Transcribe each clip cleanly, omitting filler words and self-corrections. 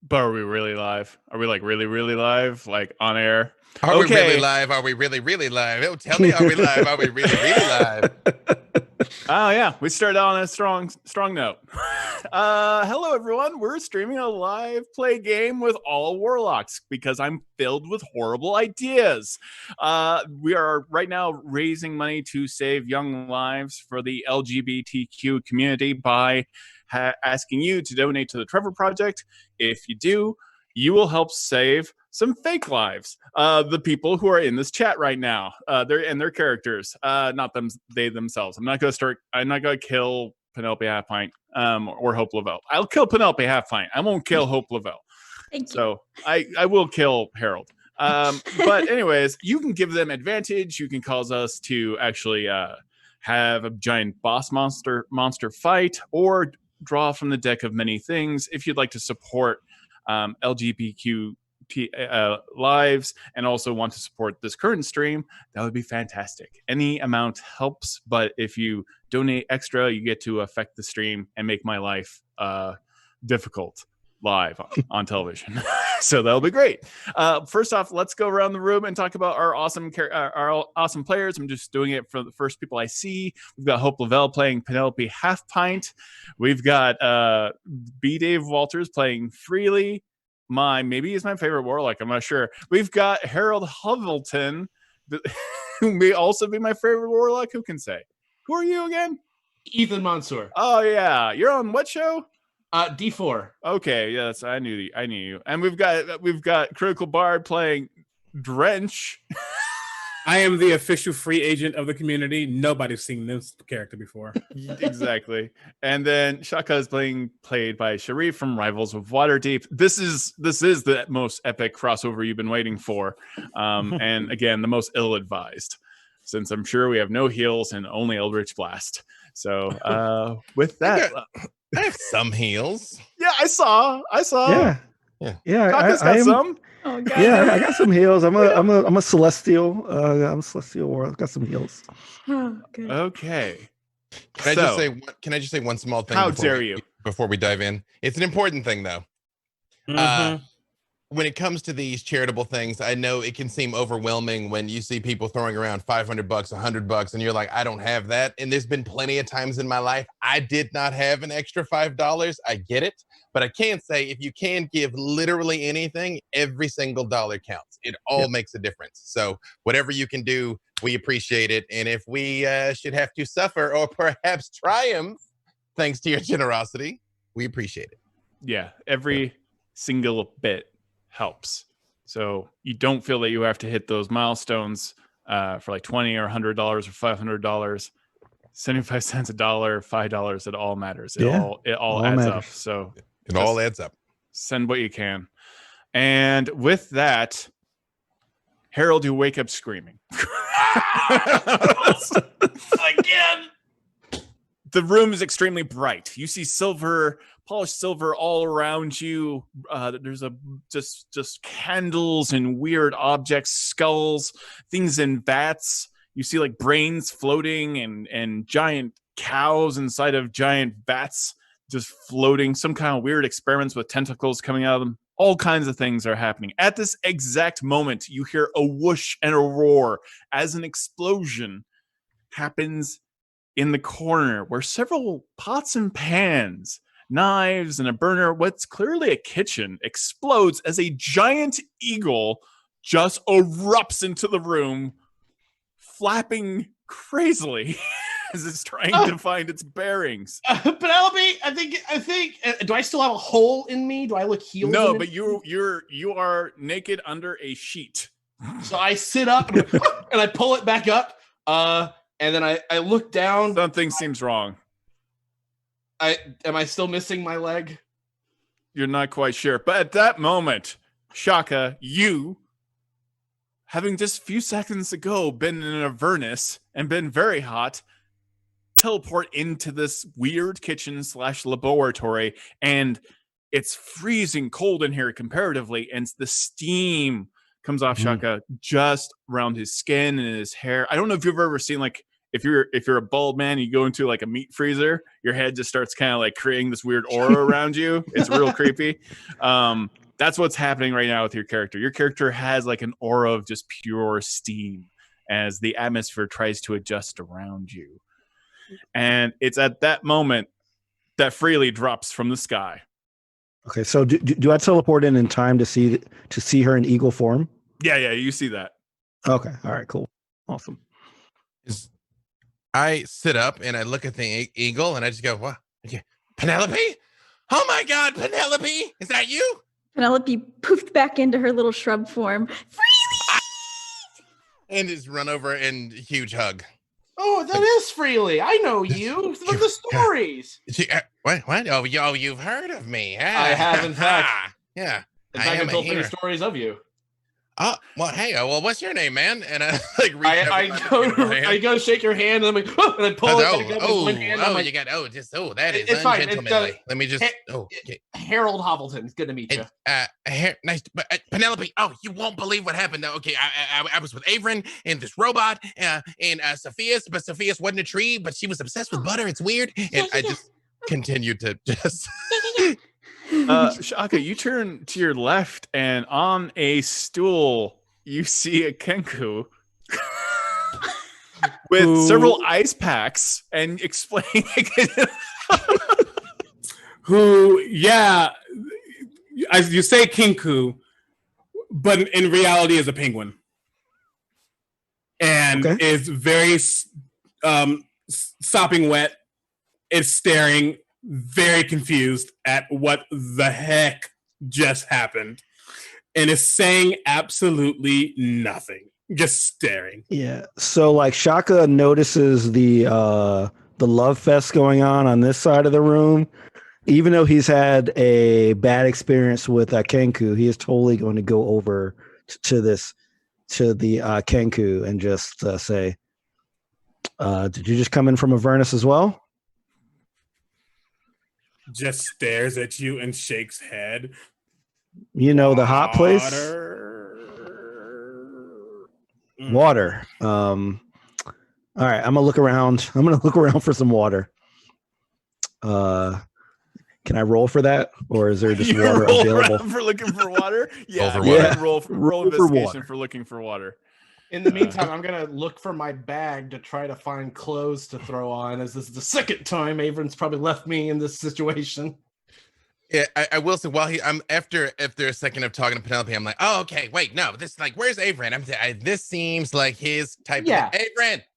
But are we really live? Are we like really, really live? Like on air? Are we really live? Are we really, really live? Oh, tell me, are we live? Are we really, really live? Oh yeah, we started on a strong note. Hello everyone. We're streaming a live play game with all Warlocks because I'm filled with horrible ideas. We are right now raising money to save young lives for the LGBTQ community by asking you to donate to the Trevor Project. If you do, you will help save some fake lives. The people who are in this chat right now, their characters, not them, they themselves. I'm not gonna kill Penelope Halfpint or Hope LaVelle. I'll kill Penelope Halfpint. I won't kill Hope LaVelle. So I will kill Harold. But anyways, you can give them advantage. You can cause us to actually have a giant boss monster fight, or draw from the deck of many things. If you'd like to support LGBTQ lives and also want to support this current stream, that would be fantastic. Any amount helps, but if you donate extra, you get to affect the stream and make my life difficult live on television. So that'll be great. First off, let's go around the room and talk about our awesome players. I'm just doing it for the first people I see. We've got Hope LaVelle playing Penelope Halfpint. We've got B. Dave Walters playing Freely. Maybe he's my favorite Warlock. I'm not sure. We've got Harold Hovleton, who may also be my favorite Warlock. Who can say? Who are you again? Ethan Monsour. Oh yeah, you're on what show? D4. Okay, yes, I knew you. And we've got Critical Bard playing Drench. I am the official free agent of the community. Nobody's seen this character before. Exactly. And then Shaka is played by Shareef from Rivals of Waterdeep. This is the most epic crossover you've been waiting for. And again, the most ill-advised, since I'm sure we have no heals and only Eldritch Blast. So with that, I have some heals. Yeah, I saw. Yeah. Shaka's got some. Oh, God. Yeah, I got some heals. I'm a celestial. I'm a celestial warlock. Got some heals. Oh, okay. Can I just say one small thing? How dare you? Before we dive in, it's an important thing though. Mm-hmm. When it comes to these charitable things, I know it can seem overwhelming when you see people throwing around $500, $100, and you're like, I don't have that. And there's been plenty of times in my life I did not have an extra $5. I get it, but I can say if you can give literally anything, every single dollar counts. It all makes a difference. So whatever you can do, we appreciate it. And if we should have to suffer or perhaps triumph thanks to your generosity, we appreciate it. Yeah, every single bit helps. So you don't feel that you have to hit those milestones for like $20 or $100 or $500. 75 cents, $1, $5, it all matters. It all adds matters. up. So it all adds up. Send what you can. And with that, Harold, you wake up screaming. Again. The room is extremely bright. You see polished silver all around you. There's just candles and weird objects, skulls, things in vats. You see like brains floating and giant cows inside of giant vats just floating. Some kind of weird experiments with tentacles coming out of them. All kinds of things are happening. At this exact moment, you hear a whoosh and a roar as an explosion happens in the corner where several pots and pans, knives, and a burner, what's clearly a kitchen, explodes as a giant eagle just erupts into the room, flapping crazily as it's trying to find its bearings. Penelope, I think. Do I still have a hole in me? Do I look healed? No, but you are naked under a sheet. So I sit up and I pull it back up. And then I look down. Something seems wrong. Am I still missing my leg? You're not quite sure. But at that moment, Shaka, you, having just a few seconds ago been in a furnace and been very hot, teleport into this weird kitchen / laboratory, and it's freezing cold in here comparatively, and the steam comes off Shaka just around his skin and his hair. I don't know if you've ever seen like if you're a bald man, you go into like a meat freezer, your head just starts kind of like creating this weird aura around you. It's real creepy. That's what's happening right now with your character. Your character has like an aura of just pure steam as the atmosphere tries to adjust around you. And it's at that moment that Freely drops from the sky. Okay, so do I teleport in time to see her in eagle form? Yeah, you see that. Okay, all right, cool, awesome. I sit up and I look at the eagle and I just go, "What? Okay. Penelope? Oh my God, Penelope! Is that you?" Penelope poofed back into her little shrub form. Freely! And just run over and huge hug. Oh, that is Freely. I know you from the stories. What? Oh, you've heard of me. I have, in fact. Yeah. In fact, I told many stories of you. Oh, well, hey, well, what's your name, man? And I like reach I go shake your hand, and I'm like, oh, and I pull it. That is it's fine. ungentlemanly. Let me just. Okay. Harold Hovelton. It's good to meet you. Nice, Penelope. Oh, you won't believe what happened. Though. Okay, I was with Averin and this robot and Sophia's, but Sophia's wasn't a tree, but she was obsessed with butter. It's weird, and I just continued to just. Shaka, you turn to your left, and on a stool, you see a Kenku with several ice packs and explaining. Who, yeah, as you say, Kenku, but in reality is a penguin, and is very sopping wet. It's staring, very confused at what the heck just happened, and is saying absolutely nothing, just staring. Yeah. So like Shaka notices the love fest going on this side of the room. Even though he's had a bad experience with Kenku, he is totally going to go over to the Kenku and just say, "Did you just come in from Avernus as well?" Just stares at you and shakes head. You know, the hot place? Water. All right, I'm gonna look around. I'm gonna look around for some water. Can I roll for that, or is there just water available? For looking for water? Yeah, roll investigation for looking for water. In the meantime, I'm gonna look for my bag to try to find clothes to throw on, as this is the second time Averin's probably left me in this situation. Yeah, I will say while I'm after a second of talking to Penelope, I'm like, oh, okay, wait, no, this like, where's Averin? This seems like his type. Yeah, of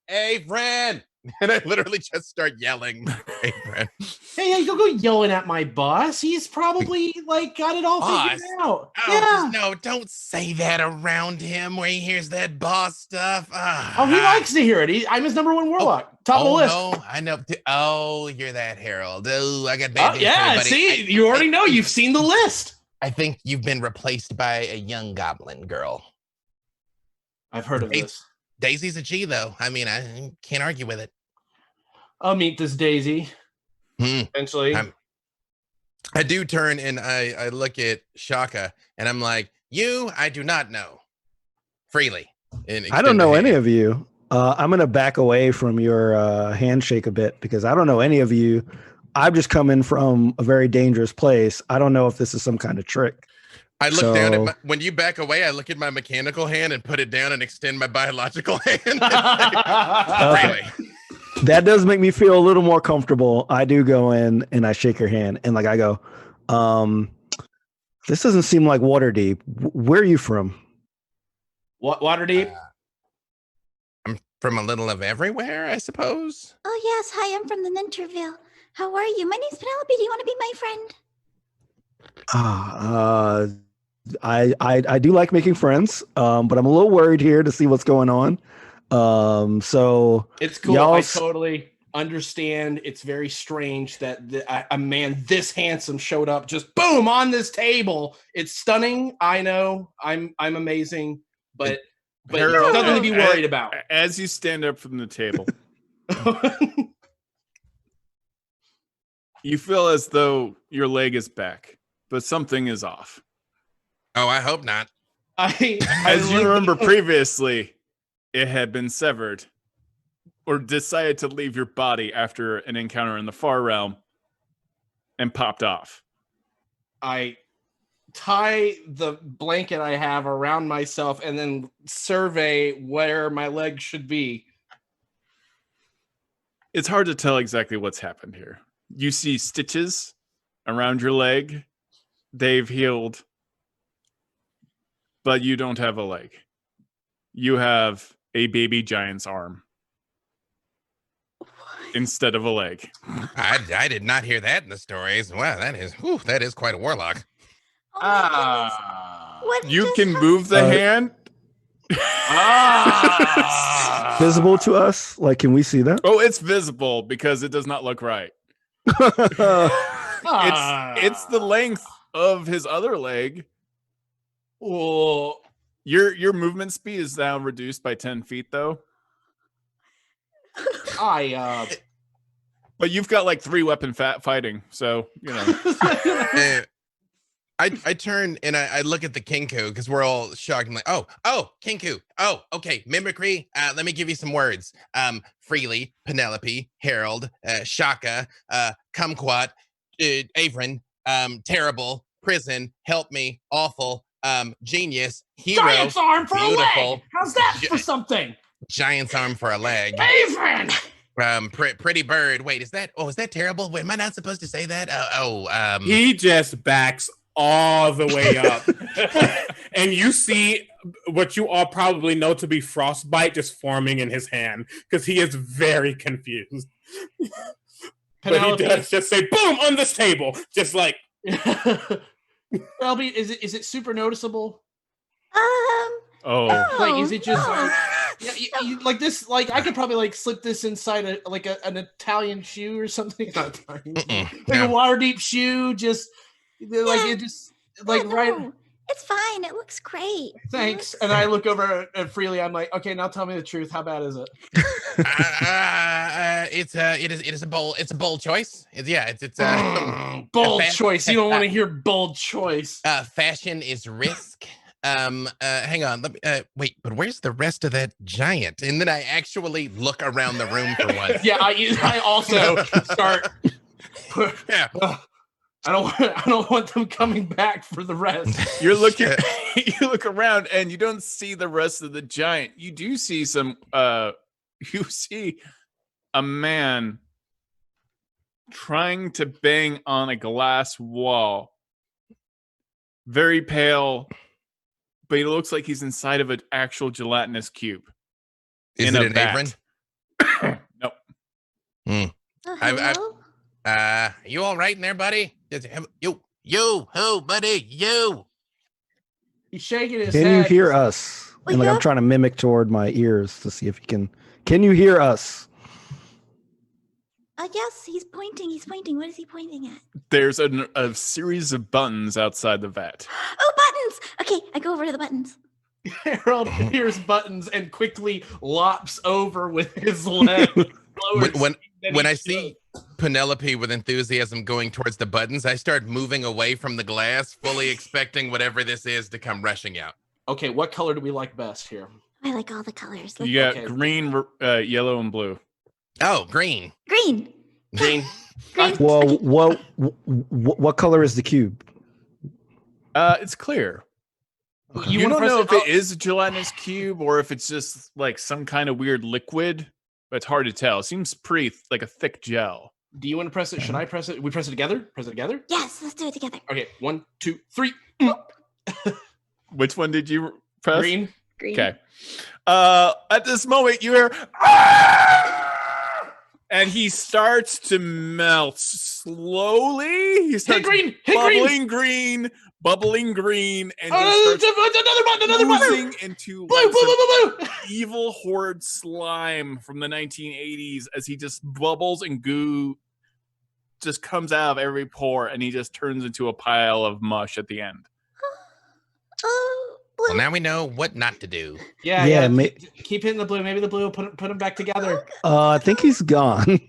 Averin, and I literally just start yelling, Averin. Hey, you'll go yelling at my boss. He's probably like got it all figured out. Oh, yeah. No, don't say that around him where he hears that boss stuff. Oh, he likes to hear it. I'm his number one warlock. Top of the list. No, I know. Oh, you're that Harold. Oh, I got bad news. Yeah, see, you already know. You've seen the list. I think you've been replaced by a young goblin girl. I've heard of this. Daisy's a G, though. I mean, I can't argue with it. I'll meet this Daisy eventually. I do turn and I look at Shaka and I'm like, I do not know. Freely. I don't know any of you. I'm going to back away from your handshake a bit because I don't know any of you. I've just come in from a very dangerous place. I don't know if this is some kind of trick. I look down at when you back away, I look at my mechanical hand and put it down and extend my biological hand. Really? That does make me feel a little more comfortable. I do go in and I shake her hand and like I go, this doesn't seem like Waterdeep. Where are you from? What Waterdeep? I'm from a little of everywhere, I suppose. Oh yes, hi, I'm from the Ninterville. How are you? My name's Penelope. Do you want to be my friend? I do like making friends, but I'm a little worried here to see what's going on. So it's cool. I totally understand. It's very strange that a man this handsome showed up just boom on this table. It's stunning. I know I'm amazing, but Harold, nothing to be worried about. As you stand up from the table, you feel as though your leg is back, but something is off. Oh, I hope not. As you remember previously, it had been severed or decided to leave your body after an encounter in the far realm and popped off. I tie the blanket I have around myself and then survey where my legs should be. It's hard to tell exactly what's happened here. You see stitches around your leg. They've healed, but you don't have a leg. You have a baby giant's arm instead of a leg. I did not hear that in the stories. Wow, that is quite a warlock. Oh my goodness. What You just can happened? move the hand. Visible to us? Like, can we see that? Oh, it's visible because it does not look right. It's the length of his other leg. Oh, Your movement speed is now reduced by 10 feet, though. But you've got like 3 weapon fighting, so you know. I turn and I look at the Kinku because we're all shocked. I'm like, oh, Kinku. Oh, okay. Mimicry. Let me give you some words. Freely, Penelope, Harold, Shaka, Kumquat, Avrin, terrible, prison, help me, awful, genius, hero, giant's arm for a beautiful. leg. How's that for something? Giant's arm for a leg. Avrin! Pretty bird. Wait, is that terrible? Wait, am I not supposed to say that? He just backs all the way up. And you see what you all probably know to be frostbite just forming in his hand because he is very confused. But he does just say, boom, on this table. Just like. Penelope, is it super noticeable? Oh. Like, is it just no. you, like this? Like, I could probably like slip this inside an Italian shoe or something. Not Italian, like a water deep shoe. Just like it just like no, right. It's fine. It looks great. Thanks. And I look over at Freely. I'm like, okay, now tell me the truth. How bad is it? It is a bold. It's a bold choice. It's bold choice. You don't want to hear bold choice. Fashion is risk. Hang on. Let me. Wait, but where's the rest of that giant? And then I actually look around the room for once. Yeah, I also start. Yeah. I don't want them coming back for the rest. You're looking. You look around and you don't see the rest of the giant. You do see some. You see a man trying to bang on a glass wall. Very pale, but it looks like he's inside of an actual gelatinous cube. Is it an Avrin? Nope. Hello? You all right in there, buddy? You, buddy, you. He's shaking his Can head. you hear us? Wake And like I'm up. trying to mimic toward my ears to see if he can. Can you hear us? Yes, he's pointing. He's pointing. What is he pointing at? There's a series of buttons outside the vat. Oh, buttons! Okay, I go over to the buttons. Harold hears buttons and quickly lops over with his leg. When I see Penelope with enthusiasm going towards the buttons, I start moving away from the glass, fully expecting whatever this is to come rushing out. Okay, what color do we like best here? I like all the colors. You got Okay. green, yellow, and blue. Oh, green. Green. Green. Green. Well, Okay. what color is the cube? It's clear. You wanna don't press know it- if it is a gelatinous cube or if it's just like some kind of weird liquid, but it's hard to tell. It seems pretty like a thick gel. Do you want to press it? Should I press it? We press it together? Press it together? Yes, let's do it together. Okay, 1, 2, 3. Which one did you press? Green. Green. Okay. At this moment, you hear, "Ah!" and he starts to melt slowly. He starts green, hit green. bubbling green, and he Oh, starts another button. oozing into Blue, like blue, some blue, blue. evil horde slime from the 1980s as he just bubbles and goo just comes out of every pore, and he just turns into a pile of mush at the end. Oh, blue. Well, now we know what not to do. Yeah. ma- Keep hitting the blue. Maybe the blue will put them back together. I think he's gone.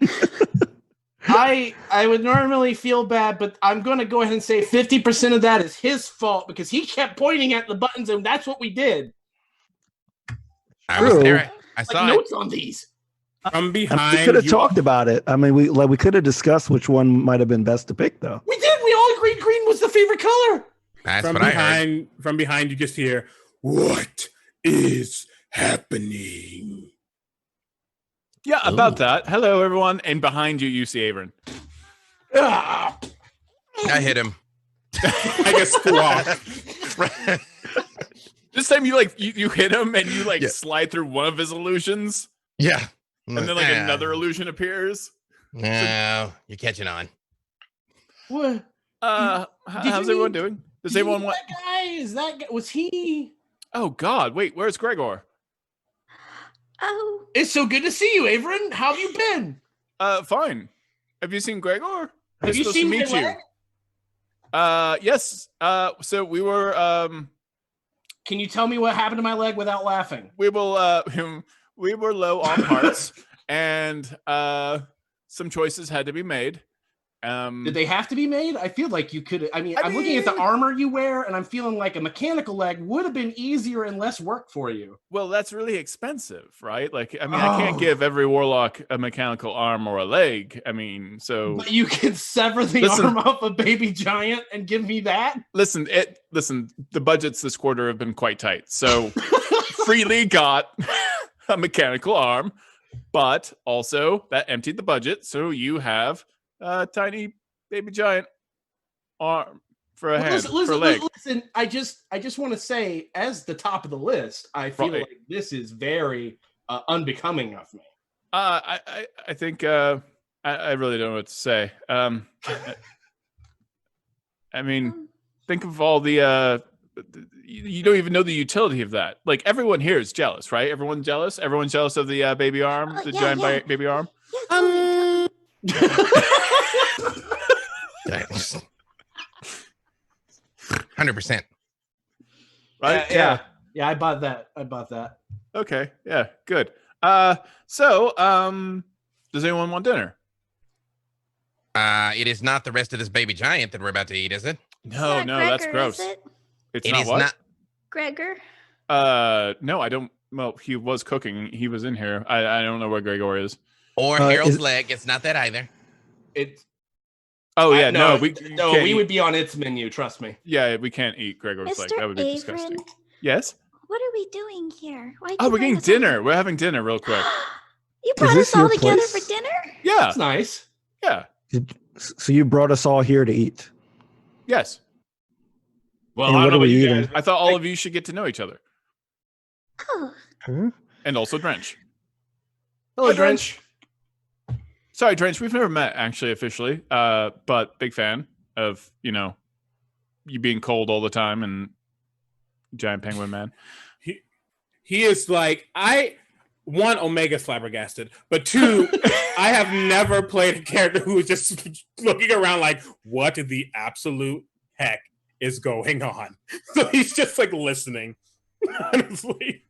I would normally feel bad, but I'm going to go ahead and say 50% of that is his fault because he kept pointing at the buttons, and that's what we did. I was True. there. I Like saw it. notes on these. From We behind, could have you talked about it. I mean, we could have discussed which one might have been best to pick, though. We did. We all agreed green was the favorite color. That's from what I heard. behind. From behind, you just hear, "What is happening?" Yeah, about that. Hello, everyone. And behind you, you see Averin. Ah, I hit him. I guess squawk. This time you hit him and you slide through one of his illusions. Yeah. And then another illusion appears. No, you're catching on. what? How's everyone doing? Does everyone want? That guy? Is that guy? Was he? Oh God! Wait, where's Gregor? Oh, It's so good to see you, Averin. How have you been? Fine. Have you seen Gregor? Have you Supposed seen to meet my you? leg? Yes. So we were Can you tell me what happened to my leg without laughing? we will we were low on parts and some choices had to be made. Did they have to be made? I feel like you could. I mean, I'm looking at the armor you wear, and I'm feeling like a mechanical leg would have been easier and less work for you. Well, that's really expensive, right? Like, I mean, I can't give every warlock a mechanical arm or a leg. I mean, so But you can sever the arm off a baby giant and give me that? listen, the budgets this quarter have been quite tight. So freely got a mechanical arm, but also that emptied the budget. So you have a tiny baby giant arm for a hand, for a leg. Listen, I just want to say, as the top of the list, I feel Right. like this is very unbecoming of me. I think I really don't know what to say. I mean, think of all the you don't even know the utility of that. Like everyone here is jealous, right? Everyone's jealous. Everyone's jealous of the baby arm, the yeah, giant yeah. baby arm. yeah, totally. 100%. Right? Yeah, I bought that. Okay. Yeah. Good. So, does anyone want dinner? It is not the rest of this baby giant that we're about to eat, is it? No, Not no, that's Gregor, gross. is it? It's It not is what? not. Gregor. No, I don't. Well, he was cooking. He was in here. I don't know where Gregor is. Or Harold's leg. It's not that either. It's Oh yeah, no, we can't would eat- be on its menu. Trust me. Yeah, we can't eat Gregor's leg. Mr. That would be Averin, disgusting. Yes. what are we doing here? Why'd Oh, you we're bring getting us all dinner. here? We're having dinner real quick. You brought this us all your together place? for dinner? Yeah. That's nice. Yeah. So you brought us all here to eat. Yes. Well, And I what don't know are we you eating? guys- I thought all of you should get to know each other, Oh, and also Drench. Hello, Drench. Sorry, Drench. We've never met actually officially, but big fan of you being cold all the time and giant penguin man. He is like, one, Omega flabbergasted, but two, I have never played a character who is just looking around like, what the absolute heck is going on? So he's just like listening. Honestly,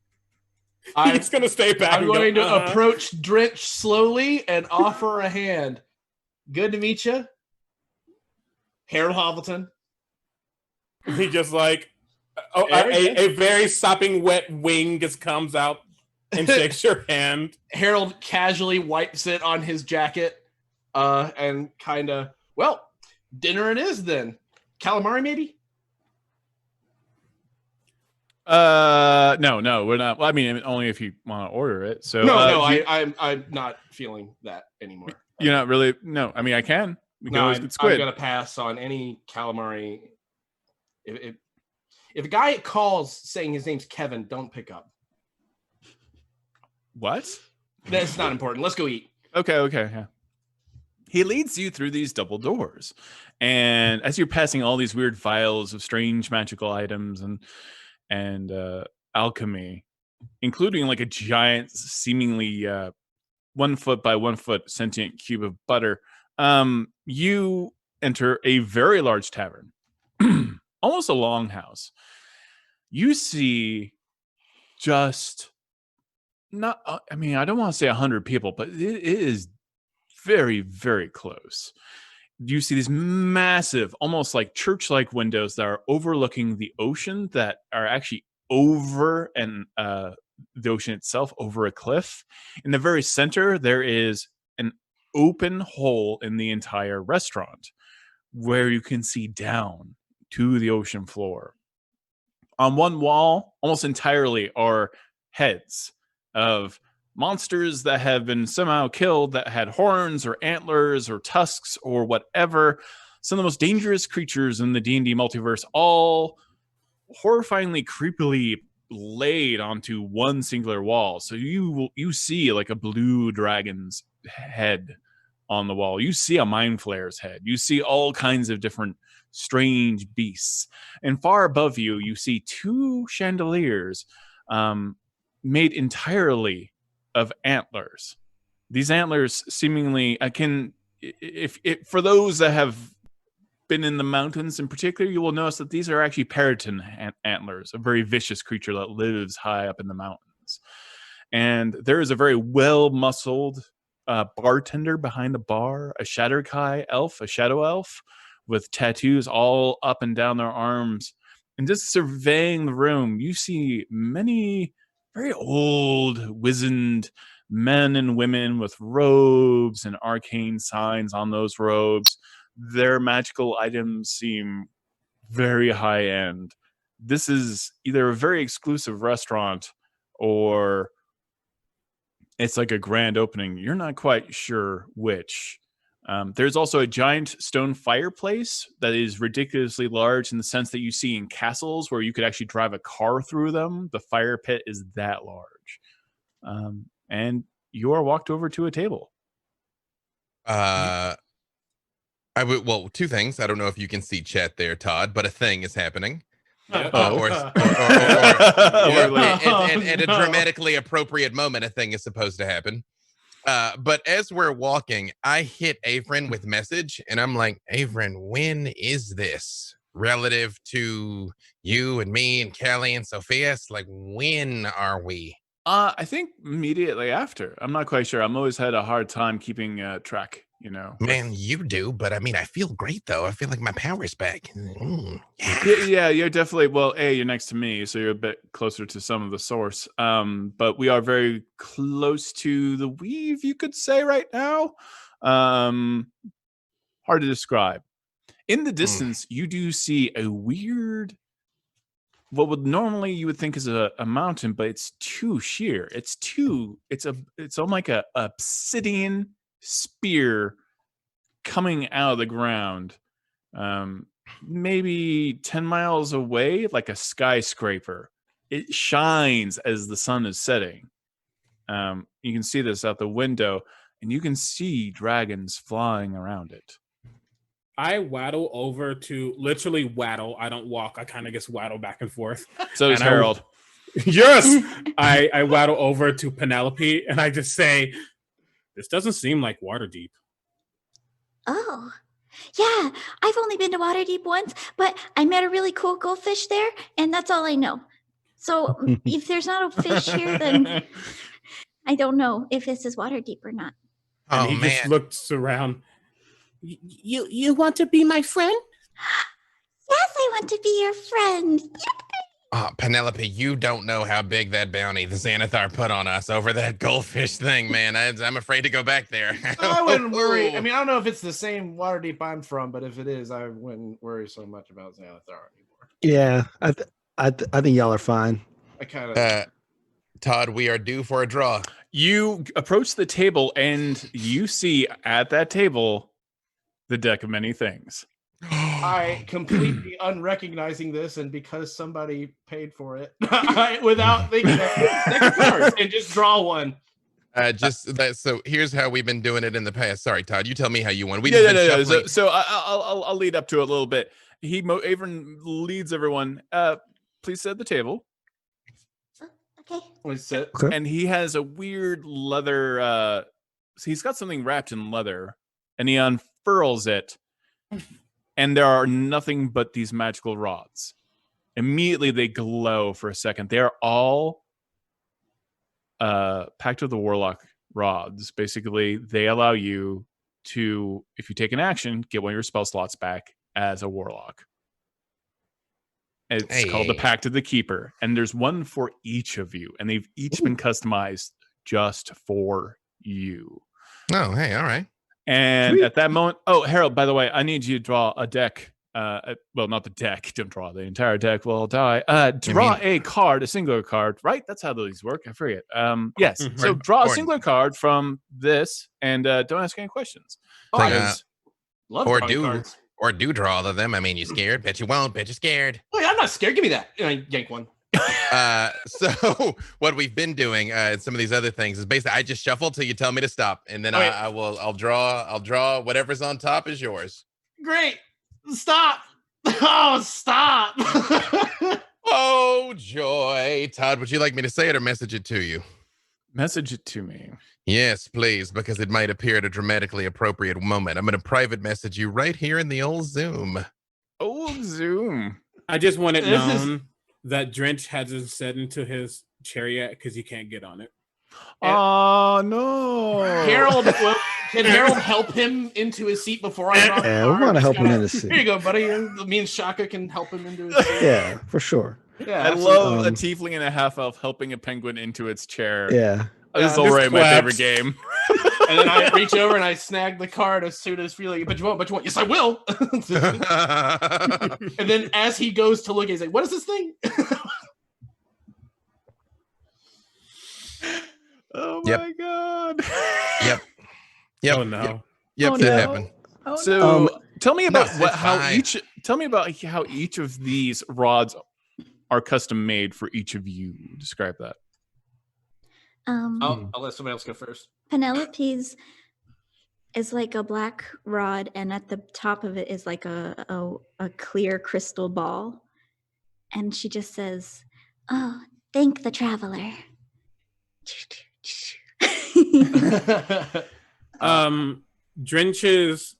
he's gonna stay back. I'm and go, going to "Uh-huh." approach Drench slowly and offer a hand. Good to meet you, Harold Hovelton. He just like, Very a very sopping wet wing just comes out and shakes your hand. Harold casually wipes it on his jacket, and kind of, well, dinner it is then. Calamari, maybe? No, we're not. Well, I mean, only if you want to order it. So No, I'm not feeling that anymore. you're not really. No, I mean, I can. We can No, always I'm get squid. gonna pass on any calamari. If a guy calls saying his name's Kevin, don't pick up. What? That's not important. Let's go eat. Okay, yeah. He leads you through these double doors, and as you're passing all these weird vials of strange magical items and alchemy, including like a giant, seemingly 1 foot by 1 foot sentient cube of butter, you enter a very large tavern, almost a longhouse. You see just not, I mean, I don't want to say 100 people, but it is very, very close. You see these massive, almost like church-like windows that are overlooking the ocean that are actually over and the ocean itself over a cliff. In the very center, there is an open hole in the entire restaurant where you can see down to the ocean floor. On one wall, almost entirely, are heads of monsters that have been somehow killed that had horns or antlers or tusks or whatever. Some of the most dangerous creatures in the D&D multiverse, all horrifyingly creepily laid onto one singular wall. So you see like a blue dragon's head on the wall. You see a mind flayer's head. You see all kinds of different strange beasts. And far above you, you see two chandeliers made entirely of antlers. These antlers seemingly if for those that have been in the mountains in particular, you will notice that these are actually peregrine antlers, a very vicious creature that lives high up in the mountains. And there is a very well-muscled bartender behind the bar, a Shatterkai elf, a shadow elf, with tattoos all up and down their arms. And just surveying the room, you see many very old, wizened men and women with robes and arcane signs on those robes. Their magical items seem very high end. This is either a very exclusive restaurant or it's like a grand opening. You're not quite sure which. There's also a giant stone fireplace that is ridiculously large in the sense that you see in castles where you could actually drive a car through them. The fire pit is that large. And you are walked over to a table. Well, two things. I don't know if you can see chat there, Todd, but a thing is happening. And a dramatically appropriate moment, a thing is supposed to happen. But as we're walking, I hit Avrin with message, and I'm like, Avrin, when is this relative to you and me and Callie and Sophia's? Like, when are we? I think immediately after. I'm not quite sure. I'm always had a hard time keeping track, you know. Man, you do, but I mean, I feel great though. I feel like my power's back. Yeah, you're definitely, well, you're next to me, so you're a bit closer to some of the source. But we are very close to the weave, you could say, right now. Hard to describe. In the distance, you do see a weird, what would normally you would think is a mountain, but it's too sheer. It's almost like a obsidian spear coming out of the ground, maybe 10 miles away, like a skyscraper. It shines as the sun is setting. You can see this out the window, and you can see dragons flying around it. I waddle over to, literally waddle. I don't walk. I kind of just waddle back and forth. So does Harold. Yes! I waddle over to Penelope, and I just say, this doesn't seem like Waterdeep. Oh, yeah. I've only been to Waterdeep once, but I met a really cool goldfish there, and that's all I know. So if there's not a fish here, then I don't know if this is Waterdeep or not. And he just looks around. You want to be my friend? Yes, I want to be your friend. Penelope, you don't know how big that bounty the Xanathar put on us over that goldfish thing, man. I'm afraid to go back there. I wouldn't worry. I mean, I don't know if it's the same Waterdeep I'm from, but if it is, I wouldn't worry so much about Xanathar anymore. Yeah, I think y'all are fine. I kind of. Todd, we are due for a draw. You approach the table, and you see at that table the deck of many things. I completely unrecognizing this, and because somebody paid for it, without thinking, deck of cards and just draw one. So here's how we've been doing it in the past. Sorry, Todd, you tell me how you want. So I'll lead up to it a little bit. Avrin leads everyone. Please set the table. Okay. Let's sit. Okay. And he has a weird leather. So he's got something wrapped in leather, and he unfurls it, and there are nothing but these magical rods. Immediately, they glow for a second. They are all Pact of the Warlock rods. Basically, they allow you to, if you take an action, get one of your spell slots back as a warlock. It's called the Pact of the Keeper, and there's one for each of you, and they've each been customized just for you. Oh, hey, all right. And Sweet. at that moment, oh, Harold, by the way, I need you to draw a deck. Well, not the deck. Don't draw the entire deck. We'll die. Draw a card, a singular card, right? That's how these work. I forget. Yes. So draw a singular card from this, and don't ask any questions. Love drawing cards. Or do draw all of them. I mean, you scared? Bet you won't. Bet you're scared. Oh, yeah, I'm not scared. Give me that. And I yank one. So what we've been doing some of these other things is basically I just shuffle till you tell me to stop, and then I'll draw whatever's on top is yours. Great. Stop. Oh, stop. Oh, joy. Todd, would you like me to say it or message it to you? Message it to me. Yes, please, because it might appear at a dramatically appropriate moment. I'm going to private message you right here in the old Zoom. Old Zoom. I just want it known that Drench hasn't set into his chariot because he can't get on it. Oh, no. Harold, can Harold help him into his seat before I draw? Yeah, we want to help him in his seat. Here you go, buddy. Me and Shaka can help him into his seat. Yeah, for sure. Yeah, I love a tiefling and a half elf helping a penguin into its chair. Yeah. This is already my favorite game. And then I reach over and I snag the card as soon as feeling, but you won't. Yes, I will. And then as he goes to look, he's like, what is this thing? Oh my God. Yep. Oh no. Yep, that happened. Oh, So tell me about fine. tell me about how each of these rods are custom made for each of you. Describe that. I'll let somebody else go first. Penelope's is like a black rod, and at the top of it is like a clear crystal ball. And she just says, "Oh, thank the traveler." Drench's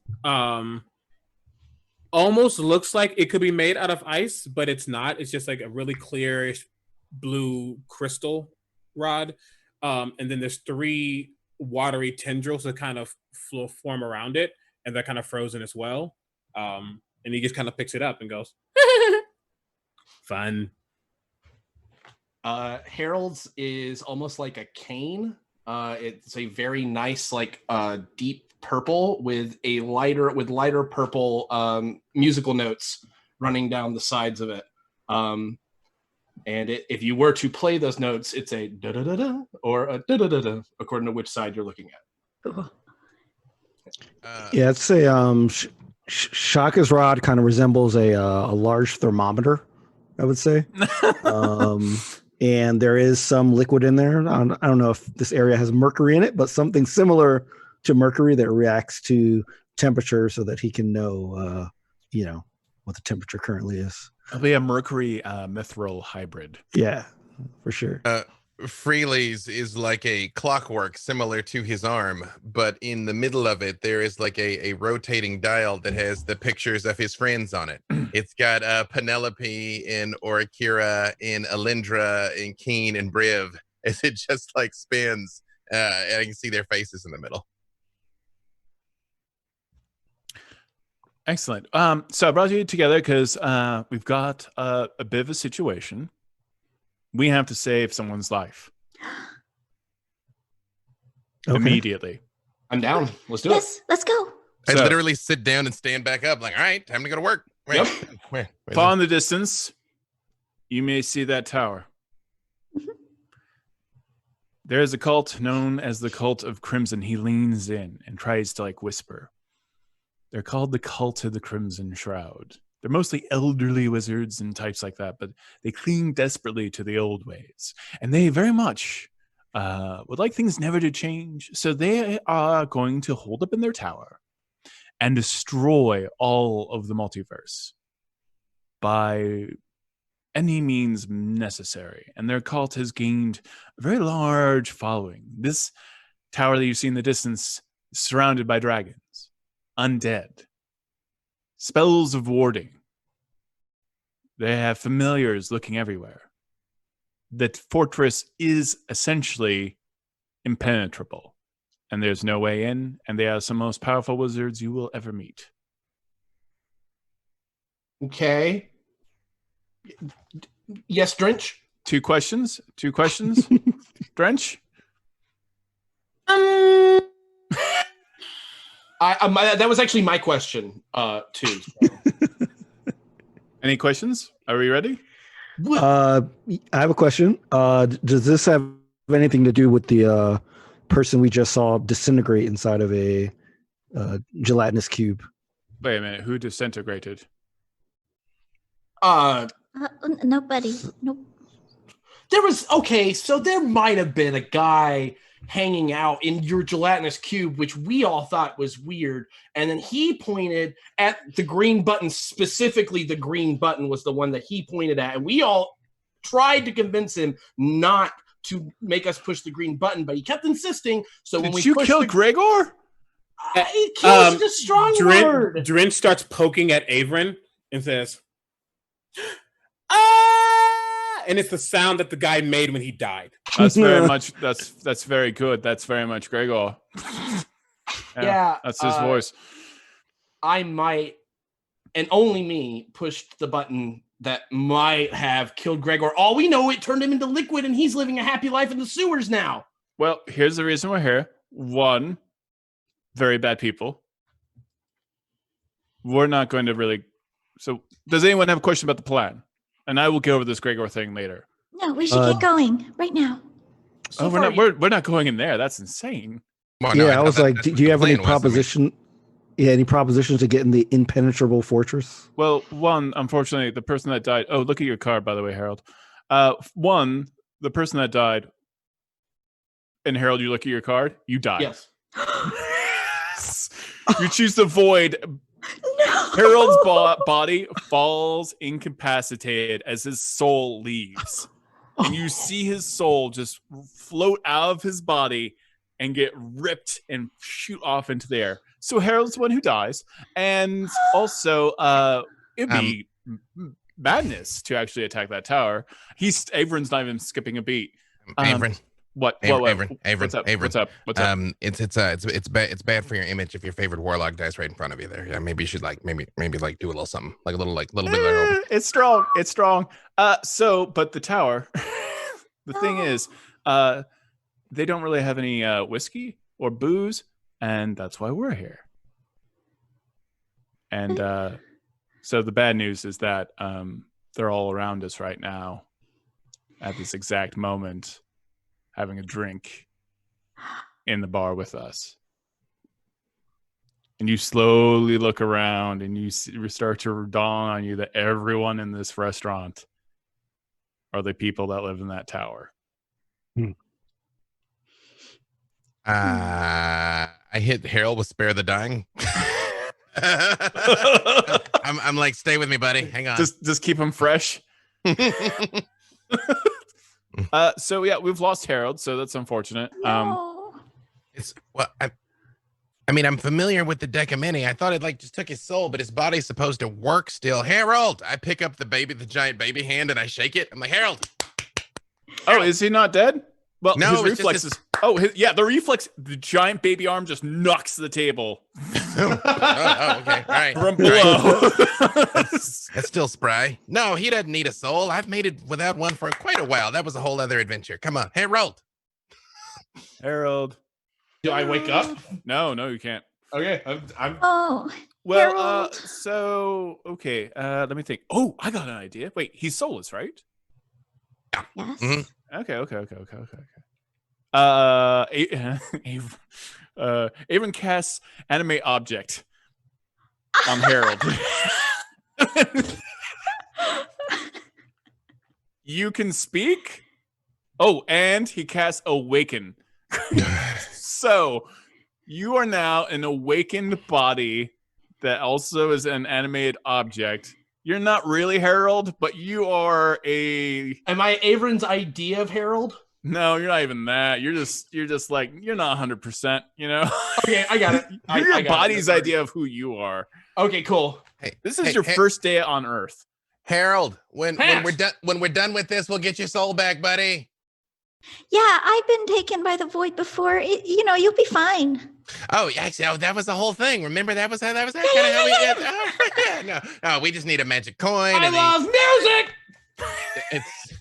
almost looks like it could be made out of ice, but it's not. It's just like a really clearish blue crystal rod. And then there's 3 watery tendrils that kind of form around it, and they're kind of frozen as well. And he just kind of picks it up and goes, fun. Harold's is almost like a cane. It's a very nice, like deep purple with lighter purple musical notes running down the sides of it. And if you were to play those notes, it's a da da da da or a da da da da, according to which side you're looking at. Yeah, it's a Shaka's rod kind of resembles a large thermometer, I would say. And there is some liquid in there. I don't know if this area has mercury in it, but something similar to mercury that reacts to temperature so that he can know, what the temperature currently is. It'll be a mercury mithril hybrid. Yeah, for sure. Freely's is like a clockwork similar to his arm, but in the middle of it, there is like a rotating dial that has the pictures of his friends on it. It's got Penelope and Orikira and Alindra and Keen and Briv as it just like spins, and I can see their faces in the middle. Excellent. So I brought you together because we've got a bit of a situation. We have to save someone's life. Okay. Immediately. I'm down. Let's do Yes, let's go. I So- literally sit down and stand back up like, all right, time to go to work. Yep. Where Far in the distance, you may see that tower. There is a cult known as the Cult of Crimson. He leans in and tries to whisper. They're called the Cult of the Crimson Shroud. They're mostly elderly wizards and types like that, but they cling desperately to the old ways. And they very much would like things never to change. So they are going to hold up in their tower and destroy all of the multiverse by any means necessary. And their cult has gained a very large following. This tower that you see in the distance is surrounded by dragons, undead, spells of warding. They have familiars looking everywhere. The fortress is essentially impenetrable, and there's no way in, and they are some most powerful wizards you will ever meet. Okay. Yes, Drench. Two questions. Drench. That was actually my question, too. So. Any questions? Are we ready? I have a question. Does this have anything to do with the person we just saw disintegrate inside of a gelatinous cube? Wait a minute. Who disintegrated? Nobody. Nope. There was so there might have been a guy hanging out in your gelatinous cube, which we all thought was weird, and then he pointed at the green button. Specifically, the green button was the one that he pointed at, and we all tried to convince him not to make us push the green button, but he kept insisting. So when Did you kill Gregor? Kill is a strong word. Drin starts poking at Averin and says, "Ah!" And it's the sound that the guy made when he died. That's very much. That's very good. That's very much Gregor. Yeah, that's his voice. I might, and only me, pushed the button that might have killed Gregor. All we know, it turned him into liquid, and he's living a happy life in the sewers now. Well, here's the reason we're here. One, very bad people. We're not going to really. So, does anyone have a question about the plan? And I will get over this Gregor thing later. No, we should get going right now. We're not going in there. That's insane. Well, yeah, I was like, do you have any proposition? Yeah, any propositions to get in the impenetrable fortress? Well, one, unfortunately, the person that died. Oh, look at your card, by the way, Harold. One, the person that died. And Harold, you look at your card. You died. Yes. You choose the void. No. Harold's body falls incapacitated as his soul leaves. And you see his soul just float out of his body and get ripped and shoot off into the air. So Harold's the one who dies. And also, it'd be madness to actually attack that tower. Averin's not even skipping a beat. Averin. What? Averin. What's up? It's bad for your image if your favorite warlock dies right in front of you there. Yeah, maybe you should maybe do a little something, like a little bit of It's strong. But the tower, the thing is, they don't really have any whiskey or booze, and that's why we're here. And so the bad news is that they're all around us right now at this exact moment, having a drink in the bar with us. And you slowly look around and you start to dawn on you that everyone in this restaurant are the people that live in that tower. I hit Harold with Spare the Dying. I'm like, stay with me, buddy. Hang on. Just keep him fresh. So yeah, we've lost Harold, so that's unfortunate. No. I'm familiar with the Decamini. I thought it just took his soul, but his body's supposed to work still. Harold, I pick up the giant baby hand, and I shake it. I'm like, Harold. Oh, is he not dead? Well, no, his reflexes. The reflex. The giant baby arm just knocks the table. Okay, all right. From below. That's still spry. No, he doesn't need a soul. I've made it without one for quite a while. That was a whole other adventure. Come on, Harold. Harold. Do I wake up? No, you can't. Okay, I'm. Oh. Well, Harold. okay. Let me think. Oh, I got an idea. Wait, he's soulless, right? Yes. Mm-hmm. Okay. Avon casts animate object on Harold. You can speak. Oh, and he casts awaken. So you are now an awakened body that also is an animated object. You're not really Harold, but you are Am I Averin's idea of Harold? No, you're not even that. You're just like, you're not 100%, you know? Okay, I got it. You're your body's idea of who you are. Okay, cool. Hey, this is your first day on Earth. Harold, when we're done with this, we'll get your soul back, buddy. Yeah, I've been taken by the void before. You'll be fine. Oh, actually, that was the whole thing. Remember that was kind of how we did. No, we just need a magic coin. I love music. It's.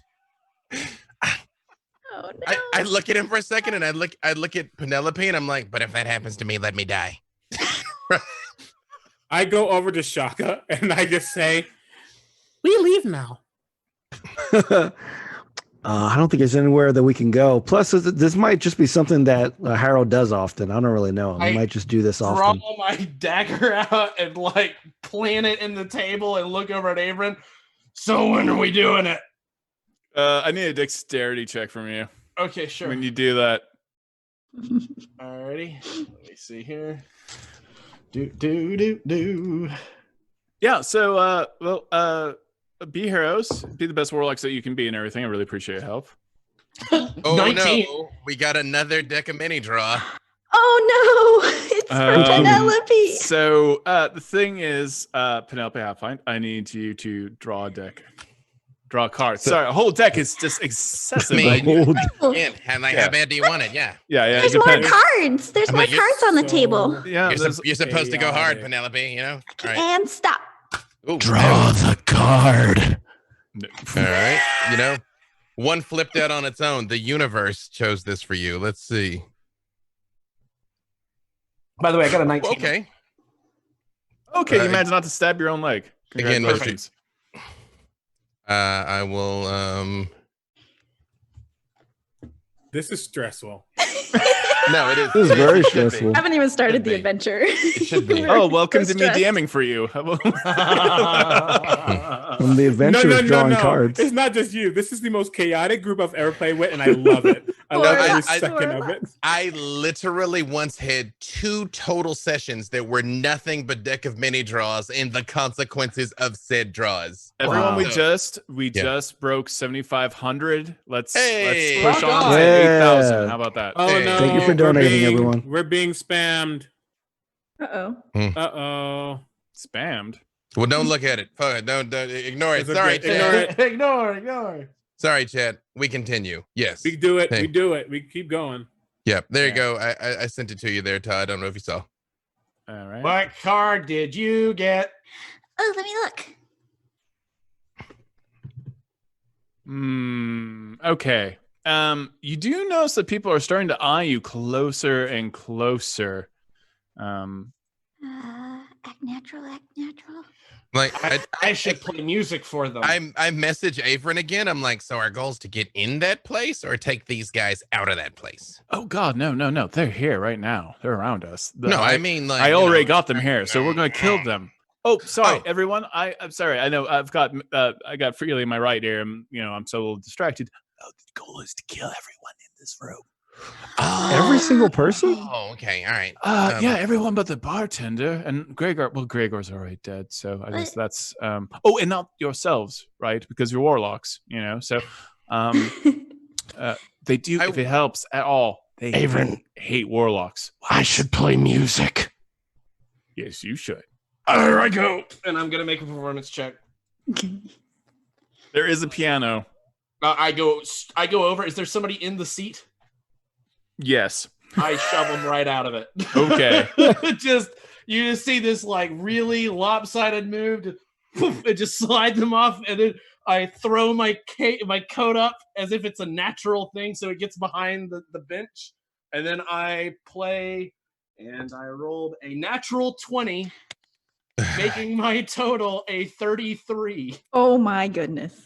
Oh no. I look at him for a second, and I look at Penelope, and I'm like, but if that happens to me, let me die. I go over to Shaka and I just say, "We leave now." I don't think there's anywhere that we can go. Plus, this might just be something that Harold does often. I don't really know him. He might just do this Draw often. my dagger out and like plant it in the table and look over at Avron. So when are we doing it? I need a dexterity check from you Okay, sure. when you do that. Alrighty. Let me see here. Do. Yeah. So, be heroes. Be the best warlocks that you can be and everything. I really appreciate your help. Oh 19. no, we got another deck of mini draw. Oh no, it's for Penelope. So the thing is, Penelope Halfpint, I need you to draw a deck. Draw a card. Sorry, a whole deck is just excessive. I mean, Oh, how bad do you want it? Yeah. Yeah. there's it more depends. cards. There's I'm more like, you're cards on the table. Yeah, You're supposed to go hard, chaotic. Penelope, you know? All right. And stop. Ooh, Draw the card. All right. You know, one flipped out on its own. The universe chose this for you. Let's see. By the way, I got a 19. Okay. Okay, you managed not to stab your own leg. Again, Congratulations. I will This is stressful. no, it is. This is very it should stressful. be. Haven't even started the be. adventure. It should be. Oh, welcome to me stressed. DMing for you. From the adventure of drawing cards. It's not just you. This is the most chaotic group I've ever played with, and I love it. I love every I- second of it. I literally once had 2 total sessions that were nothing but deck of mini draws and the consequences of said draws. Everyone, Wow. we just broke 7,500. Let's Hey. push Rock on on. to Yeah. 8,000. How about that? Oh Hey. no! Thank you for we're donating, being- everyone. We're being spammed. Uh-oh. Uh-oh. Spammed. Well, don't look at it. Fuck it. Don't ignore it. It's Sorry, okay. Ignore Chad. it. Ignore. Sorry, Chad. We continue. Yes. We do it. Hey. We do it. We keep going. Yep. There you Yeah. go. I sent it to you there, Todd. I don't know if you saw. All right. What card did you get? Oh, let me look. Okay. You do notice that people are starting to eye you closer and closer. Act natural. Like I should play music for them. I message Avron again. I'm like, so our goal is to get in that place or take these guys out of that place? Oh God, no. They're here right now. They're around us. I mean, like, I you already know, got them here, so we're going to kill them. Oh, sorry, Oh. everyone. I'm sorry. I know I got Freely in my right ear. I'm so a little distracted. Oh, the goal is to kill everyone in this room. Every single person? Oh, okay. All right. Yeah, everyone but the bartender and Gregor. Well, Gregor's already dead, so I guess that's oh, and not yourselves, right? Because you're warlocks, So they do, if it helps at all, they Avron. hate warlocks. I should play music. Yes, you should. There I go. And I'm gonna make a performance check. There is a piano. I go over. Is there somebody in the seat? Yes. I shove them right out of it. Okay. You just see this like really lopsided move to poof, and just slide them off, and then I throw my coat up as if it's a natural thing, so it gets behind the bench, and then I play, and I rolled a natural 20, making my total a 33. Oh my goodness.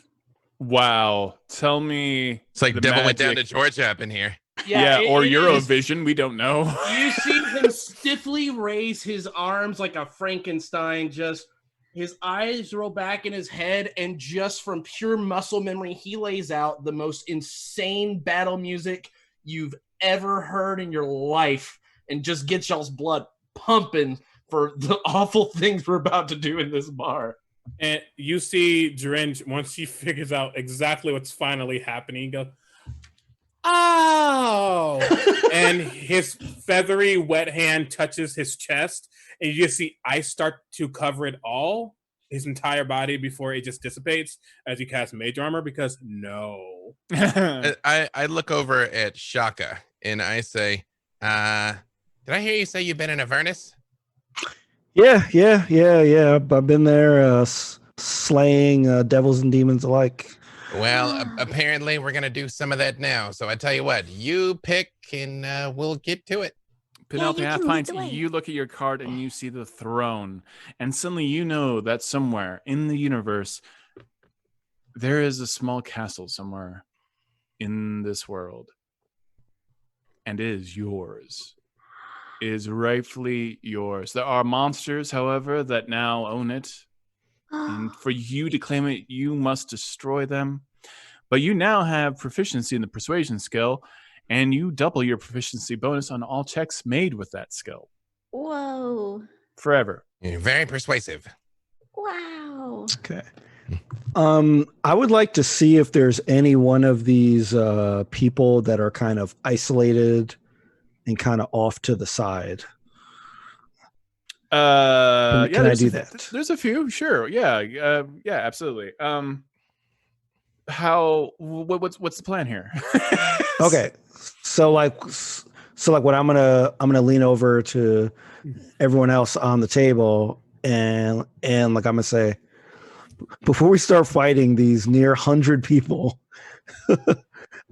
Wow. Tell me. It's like the Devil Went Down to magic. Georgia up in here. Yeah, or it is- Eurovision. We don't know. You see him stiffly raise his arms like a Frankenstein, just his eyes roll back in his head, and just from pure muscle memory, he lays out the most insane battle music you've ever heard in your life and just gets y'all's blood pumping for the awful things we're about to do in this bar. And you see Drench, once he figures out exactly what's finally happening, he goes, "Oh!" And his feathery, wet hand touches his chest, and you just see ice start to cover it all, his entire body, before it just dissipates as you cast Mage Armor, because no. I look over at Shaka and I say, did I hear you say you've been in Avernus? Yeah. I've been there slaying devils and demons alike. Well, apparently we're gonna do some of that now. So I tell you what, you pick, and we'll get to it. Penelope you half can lead pints, the way. you look at your card and you see the throne, and suddenly you know that somewhere in the universe there is a small castle somewhere in this world, and it is yours. It is rightfully yours. There are monsters, however, that now own it, and for you to claim it, you must destroy them. But you now have proficiency in the persuasion skill, and you double your proficiency bonus on all checks made with that skill. Whoa. Forever. You're very persuasive. Wow. Okay. I would like to see if there's any one of these people that are kind of isolated and kind of off to the side. Can I do that? There's a few, sure. Yeah, absolutely. What's the plan here? Okay. So like what I'm gonna lean over to everyone else on the table and like I'm gonna say, before we start fighting these near 100 people,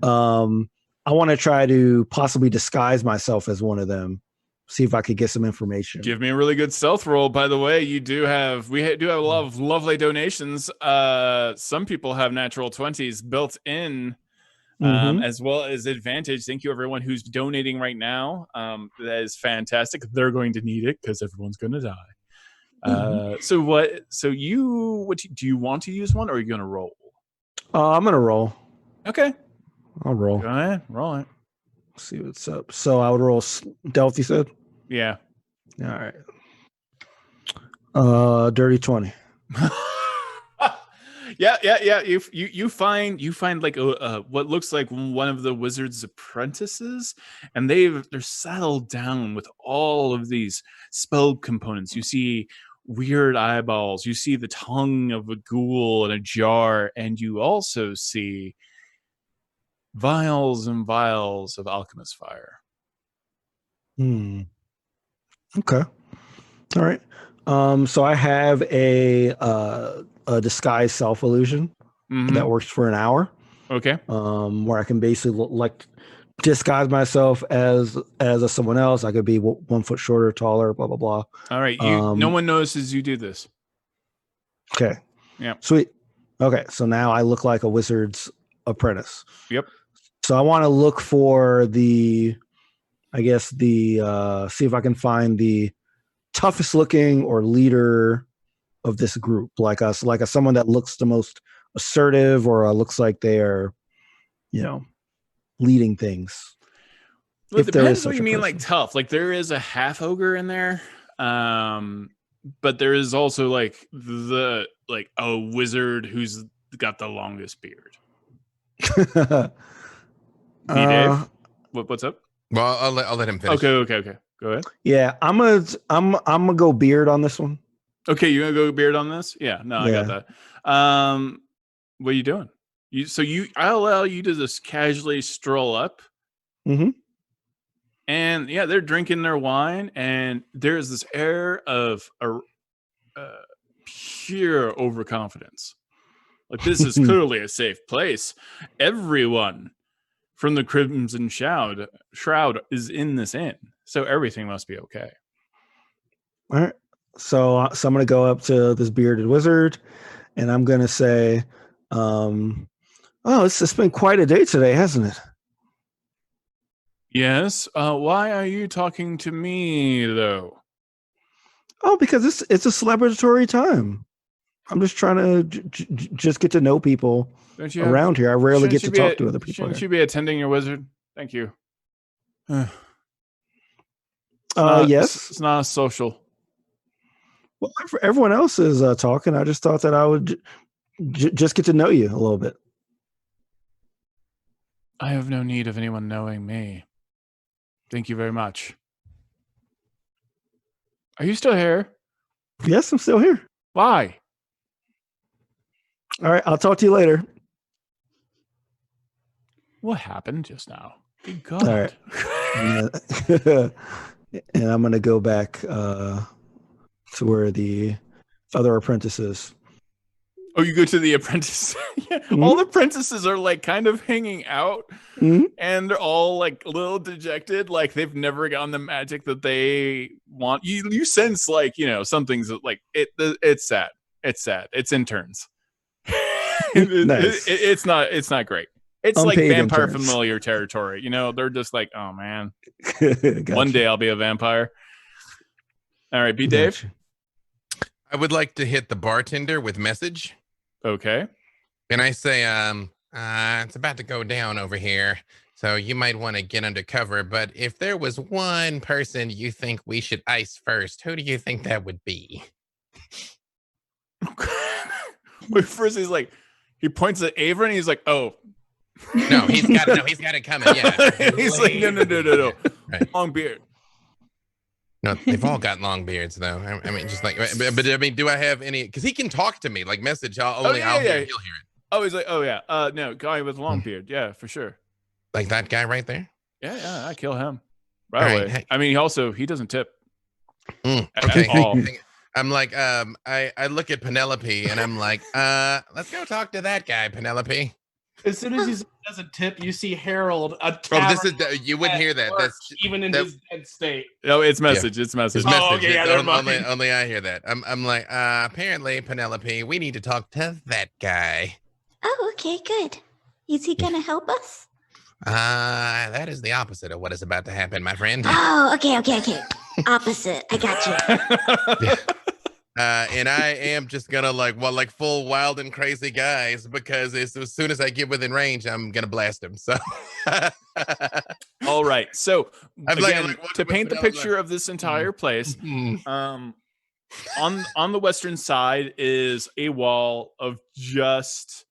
I want to try to possibly disguise myself as one of them. See if I could get some information. Give me a really good stealth roll, by the way. We do have a lot of lovely donations. Some people have natural 20s built in, as well as advantage. Thank you, everyone who's donating right now. That is fantastic. They're going to need it because everyone's going to die. So do you want to use one, or are you going to roll? I'm going to roll. Okay. I'll roll. Go ahead, roll it. See what's up. So I would roll stealth, you said? Yeah. All right. Dirty 20. Yeah. You find like what looks like one of the wizard's apprentices, and they're saddled down with all of these spell components. You see weird eyeballs. You see the tongue of a ghoul in a jar, and you also see vials and vials of alchemist fire. Okay. All right. So I have a disguise self illusion that works for an hour. Okay. Where I can basically like disguise myself as someone else. I could be 1 foot shorter, taller, blah blah blah. All right. No one notices you do this. Okay. Yeah. Sweet. Okay. So now I look like a wizard's apprentice. Yep. So I want to look for see if I can find the toughest looking or leader of this group, someone that looks the most assertive, or looks like they are, leading things. Well, it depends what you mean, like tough. Like there is a half ogre in there, but there is also like a wizard who's got the longest beard. Dave, what's up? Well, I'll let him finish. Okay. Go ahead. Yeah, I'm gonna go beard on this one. Okay, you gonna go beard on this? Yeah, no, I got that. What are you doing? I'll allow you to just casually stroll up. And yeah, they're drinking their wine, and there's this air of pure overconfidence. Like this is clearly a safe place. Everyone from the Crimson Shroud is in this inn, so everything must be okay. All right. So I'm going to go up to this bearded wizard, and I'm going to say, it's been quite a day today, hasn't it? Yes. Why are you talking to me, though? Oh, because it's a celebratory time. I'm just trying to just get to know people around here. I rarely get to talk to other people. Shouldn't you be attending your wizard? Thank you. Yes. It's not a social. Well, everyone else is talking. I just thought that I would just get to know you a little bit. I have no need of anyone knowing me. Thank you very much. Are you still here? Yes, I'm still here. Why? All right, I'll talk to you later. What happened just now? Good God. All right. And I'm going to go back to where the other apprentice is. Oh, you go to the apprentice. Yeah, all the apprentices are like kind of hanging out, and they're all like a little dejected, like they've never gotten the magic that they want. You sense like something's like it's sad. It's sad. It's interns. Nice. It's not great. It's like Unpaid vampire interns. familiar territory. They're just like, oh man, Gotcha. one day I'll be a vampire. All right, B Dave. Gotcha. I would like to hit the bartender with message. Okay. And I say, it's about to go down over here, so you might want to get under cover. But if there was one person you think we should ice first, who do you think that would be? Wait, first he points at Ava and he's like, oh. No, he's got it coming. Yeah. He's like, no. Right. Long beard. No, they've all got long beards, though. I mean, just like, but I mean, do I have any? Because he can talk to me, like message. I'll hear it. He'll hear it. Oh, he's like, oh yeah, no, guy with long beard, yeah, for sure. Like that guy right there. Yeah, I kill him right away. Hey. I mean, he doesn't tip. Okay. At all. I'm like, I look at Penelope and I'm like, let's go talk to that guy, Penelope. As soon as he doesn't tip, you see Harold. You wouldn't hear that. That's even in his dead state. No, it's message. Yeah. It's message. Oh, okay, yeah, only I hear that. I'm like, apparently, Penelope, we need to talk to that guy. Oh, okay, good. Is he gonna help us? That is the opposite of what is about to happen, my friend. Oh, okay. Opposite. I got you. Yeah. And I am just gonna like full wild and crazy guys, because as soon as I get within range, I'm gonna blast him. So all right. So again, to paint the Penelope? picture of this entire place, on the western side is a wall of just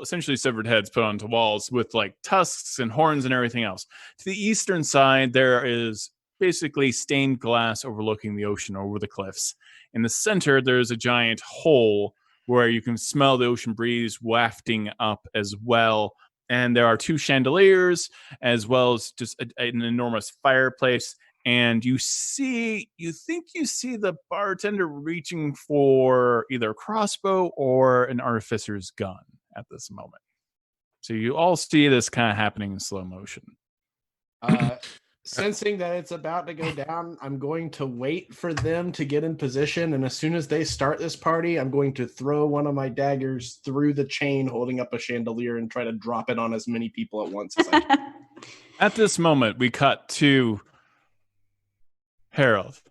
essentially severed heads put onto walls with like tusks and horns and everything else. To the eastern side, there is basically stained glass overlooking the ocean over the cliffs. In the center, there's a giant hole where you can smell the ocean breeze wafting up as well. And there are two chandeliers, as well as just an enormous fireplace. And you think you see the bartender reaching for either a crossbow or an artificer's gun at this moment. So you all see this kind of happening in slow motion. Sensing that it's about to go down, I'm going to wait for them to get in position. And as soon as they start this party, I'm going to throw one of my daggers through the chain holding up a chandelier and try to drop it on as many people at once as I can. At this moment, we cut to Harold.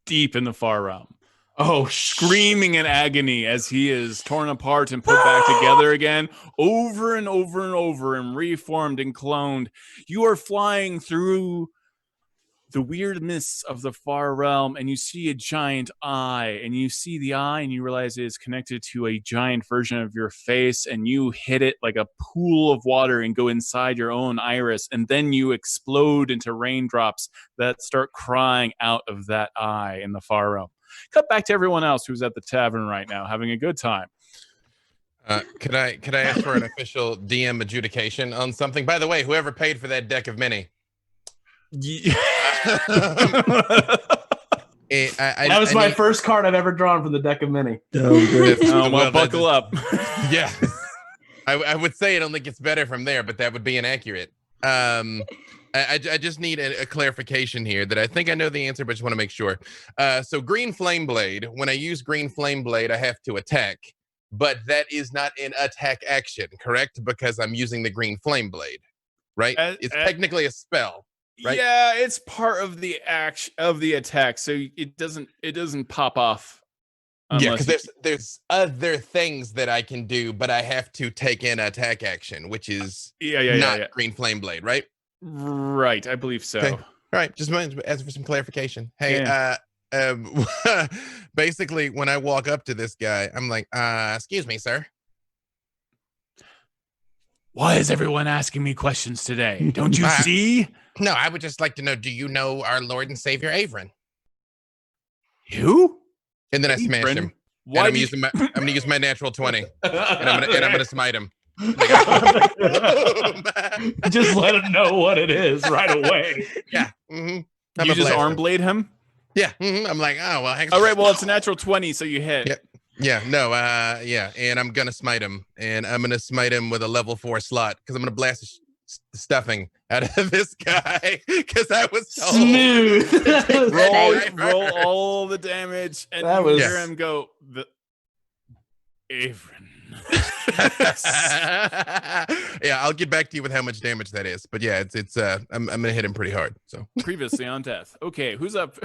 Deep in the far realm. Oh, Screaming in agony as he is torn apart and put back together again, over and over and over, and reformed and cloned. You are flying through the weird mists of the far realm, and you see a giant eye, and you see the eye, and you realize it is connected to a giant version of your face, and you hit it like a pool of water and go inside your own iris, and then you explode into raindrops that start crying out of that eye in the far realm. Cut back to everyone else who's at the tavern right now having a good time. Could I ask for an official DM adjudication on something? By the way, whoever paid for that deck of mini. That was my first card I've ever drawn from the deck of mini. Oh, great. Well, buckle up. Yeah. I would say it only gets better from there, but that would be inaccurate. I just need a clarification here that I think I know the answer, but just want to make sure. So green flame blade, when I use green flame blade, I have to attack, but that is not an attack action, correct? Because I'm using the green flame blade, right? It's technically a spell, right? Yeah, it's part of the action of the attack, so it doesn't pop off. Yeah, because there's other things that I can do, but I have to take an attack action, which is not green flame blade, right? Right, I believe so. Okay. All right, just ask for some clarification. Hey, basically, when I walk up to this guy, I'm like, excuse me, sir. Why is everyone asking me questions today? Don't you see? No, I would just like to know, do you know our Lord and Savior, Avron? You? And then I smash him. Why I'm gonna use my natural 20. And I'm gonna smite him. Just let him know what it is right away. Yeah. Mm-hmm. You just arm blade him? Yeah. I'm like, oh, well. All right, well, it's a natural 20, so you hit. Yep. Yeah, no, yeah, and I'm gonna smite him, and I'm gonna smite him with a level 4 slot because I'm gonna blast the stuffing out of this guy because I was told. Smooth. roll all the damage, and That you was- hear him go, Averin. Yeah, I'll get back to you with how much damage that is, but yeah, it's I'm gonna hit him pretty hard. So Previously on death. Okay, who's up?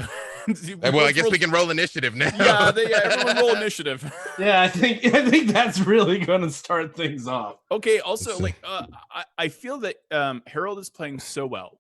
well, I guess we can roll initiative now. Yeah, everyone roll initiative. Yeah, I think that's really going to start things off. Okay, also, like, I feel that Harold is playing so well.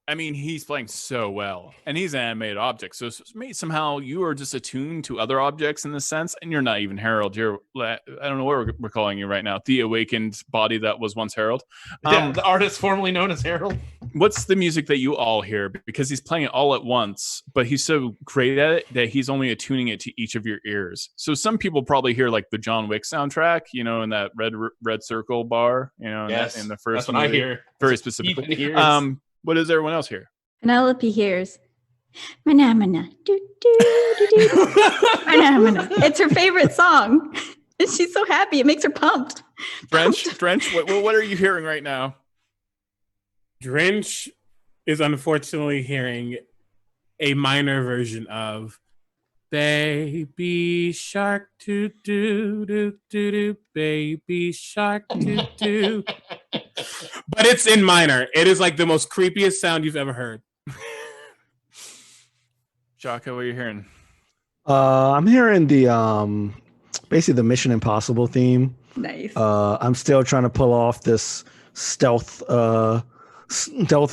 I mean, he's playing so well, and he's an animated object. So maybe somehow you are just attuned to other objects in this sense, and you're not even Harold. You're, I don't know what we're calling you right now. The awakened body that was once Harold. Yeah, the artist formerly known as Harold. What's the music that you all hear? Because he's playing it all at once, but he's so great at it that he's only attuning it to each of your ears. So some people probably hear like the John Wick soundtrack, you know, in that red circle bar, you know, Yes, in the first that's what movie, I hear. very That's what specifically. Ethan hears. What does everyone else hear? Penelope hears, mana mana, do do do do, mana mana. It's her favorite song, and she's so happy. It makes her pumped. Drench, what are you hearing right now? Drench is unfortunately hearing a minor version of Baby Shark do do do do do, Baby Shark do do. But it's in minor. It is like the most creepiest sound you've ever heard. Jaka, what are you hearing? I'm hearing the basically the Mission Impossible theme. Nice. I'm still trying to pull off this stealth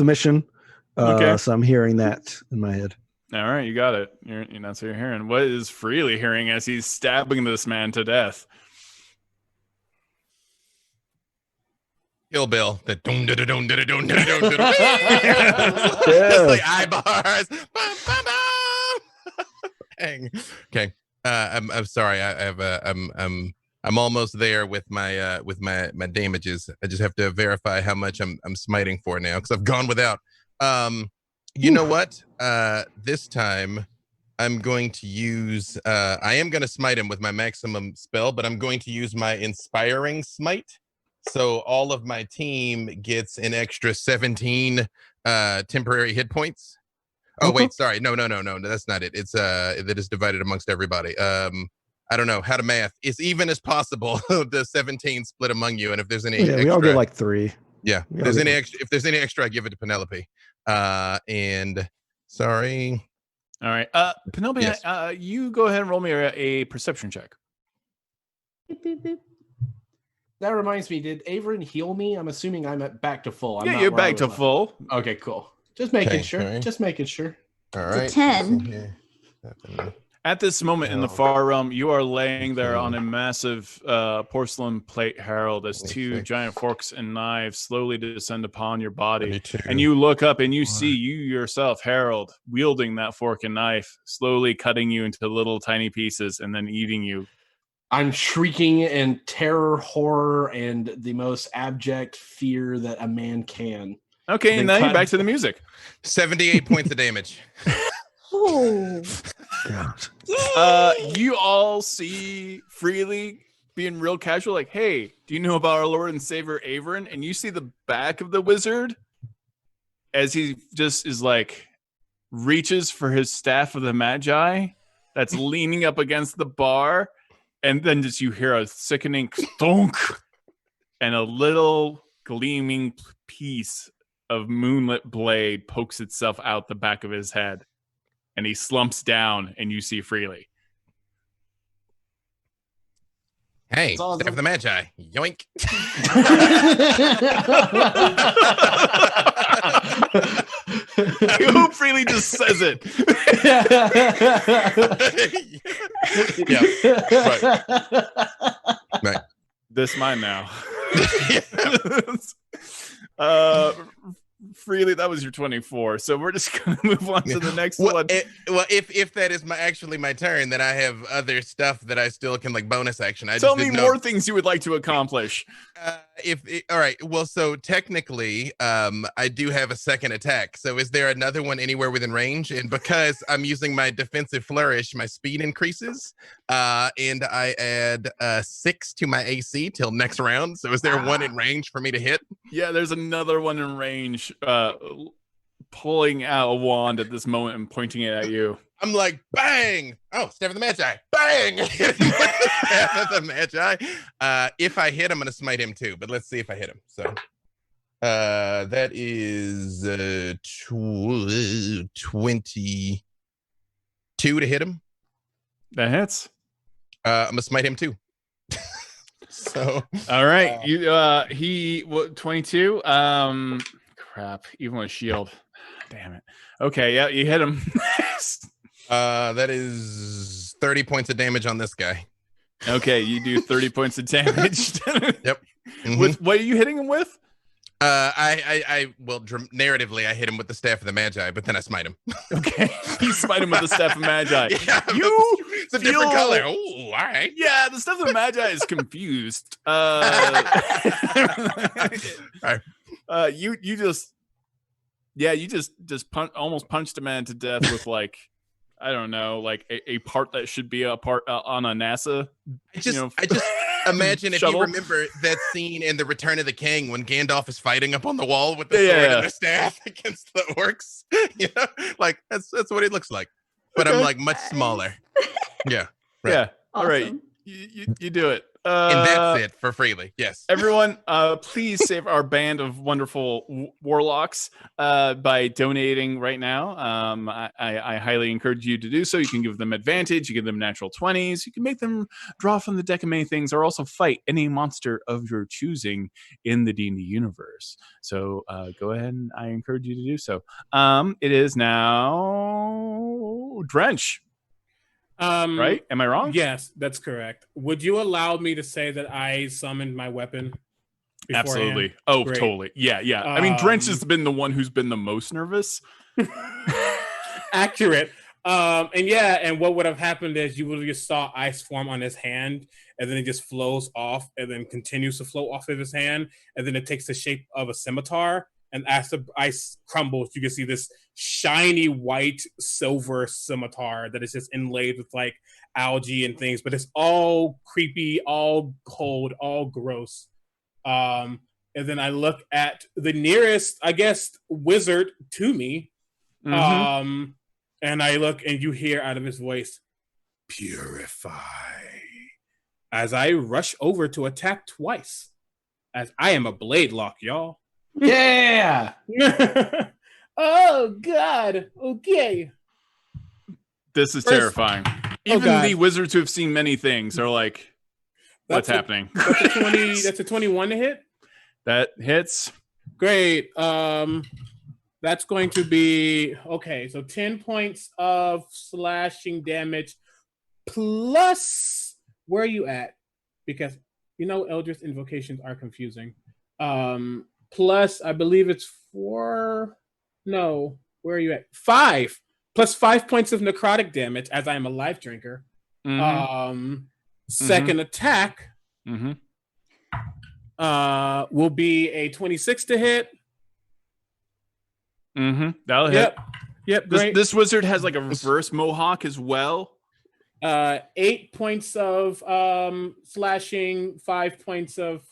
mission. Okay. So I'm hearing that in my head. All right, you got it. That's what you're hearing. What is Freely hearing as he's stabbing this man to death? Kill Bill. The dum da da dum da da dum da da dum da da. Just like eye bars. Bum, bum, bum. Dang. Okay. I'm sorry. I have I'm almost there with my damages. I just have to verify how much I'm smiting for now because I've gone without. You know what? This time I'm going to use. I am going to smite him with my maximum spell, but I'm going to use my inspiring smite. So all of my team gets an extra 17 temporary hit points. Oh, wait, sorry. No, that's not it. It's that is divided amongst everybody. I don't know how to math. It's even as possible. The 17 split among you, and if there's any extra, we all get like 3. Yeah, if there's any extra, I give it to Penelope. And sorry. All right, Penelope, Yes. You go ahead and roll me a perception check. Boop, boop, boop. That reminds me, did Averin heal me? I'm assuming I'm back to full. I'm Yeah, not you're where I back to was. full. Okay, cool. Just making Okay, sure. all right. Just making sure. All It's a right. 10. At this moment in the Oh. far realm, you are laying there Okay. on a massive porcelain plate, Harold, as two 26. giant forks and knives slowly descend upon your body. 22. And you look up and you see you yourself, Harold, wielding that fork and knife, slowly cutting you into little tiny pieces and then eating you. I'm shrieking in terror, horror, and the most abject fear that a man can. Okay, Then and now you're cut- back to the music. 78 points of damage. Oh, God. You all see Freely being real casual, like, hey, do you know about our Lord and Savior Averin? And you see the back of the wizard as he just is like reaches for his staff of the Magi that's leaning up against the bar, and then just you hear a sickening stonk and a little gleaming piece of moonlit blade pokes itself out the back of his head. And he slumps down, and you see Freely. Hey, It's awesome. Staff of the Magi. Yoink. I hope Freely just says it. Right. This mine now. Freely, that was your 24. So we're just gonna move on to the next one. If that is actually my turn, then I have other stuff that I still can like bonus action. Tell me more things you would like to accomplish. All right. Well, so technically, I do have a second attack. So is there another one anywhere within range? And because I'm using my defensive flourish, my speed increases, and I add 6 to my AC till next round. So is there one in range for me to hit? Yeah, there's another one in range, pulling out a wand at this moment and pointing it at you. I'm like, bang! Oh, Staff of the Magi, bang! Staff of the Magi. If I hit, I'm gonna smite him too. But let's see if I hit him. So, that is 22 to hit him. That hits. I'm gonna smite him too. So, all right, he 22. Crap, even with shield. Damn it. Okay, yeah, you hit him. That is 30 points of damage on this guy. Okay, you do 30 points of damage. Yep. Mm-hmm. With what are you hitting him with? Narratively, I hit him with the Staff of the Magi, but then I smite him. Okay, you smite him with the Staff of Magi. Yeah, it's a different color. Oh, all right. Yeah, the Staff of the Magi is confused. You just almost punched a man to death with like, I don't know, like a part that should be a part on a NASA. I just imagine if you remember that scene in The Return of the King when Gandalf is fighting up on the wall with the sword and the staff against the orcs. You know, like that's what it looks like. But I'm like much smaller. Yeah. Right. Yeah. Awesome. All right. You do it. And that's it for Freely. Yes. Everyone, please save our band of wonderful warlocks by donating right now. I highly encourage you to do so. You can give them advantage. You give them natural 20s. You can make them draw from the deck of many things, or also fight any monster of your choosing in the D&D universe. So go ahead, and I encourage you to do so. It is now Drench. Right? Am I wrong? Yes, that's correct. Would you allow me to say that I summoned my weapon beforehand? Absolutely. Oh, great. Totally. Yeah. I mean, Drench has been the one who's been the most nervous. Accurate. And what would have happened is you would have just saw ice form on his hand, and then it just flows off, and then continues to flow off of his hand, and then it takes the shape of a scimitar. And as the ice crumbles, you can see this shiny white silver scimitar that is just inlaid with like algae and things, but it's all creepy, all cold, all gross. And then I look at the nearest, I guess, wizard to me. Mm-hmm. And I look, and you hear out of his voice, "Purify," as I rush over to attack twice, as I am a blade lock, y'all. Yeah. Oh God. Okay. This is terrifying. Even the wizards who have seen many things are like, "What's happening?" That's a 21 to hit. That hits. Great. That's going to be okay. So 10 points of slashing damage plus. Where are you at? Because Eldritch invocations are confusing. Plus, I believe it's 4. No, where are you at? 5 plus 5 points of necrotic damage as I am a life drinker. Mm-hmm. Second attack will be a 26 to hit. Mm-hmm. That'll hit. Yep. This wizard has like a reverse mohawk as well. 8 points of slashing, 5 points of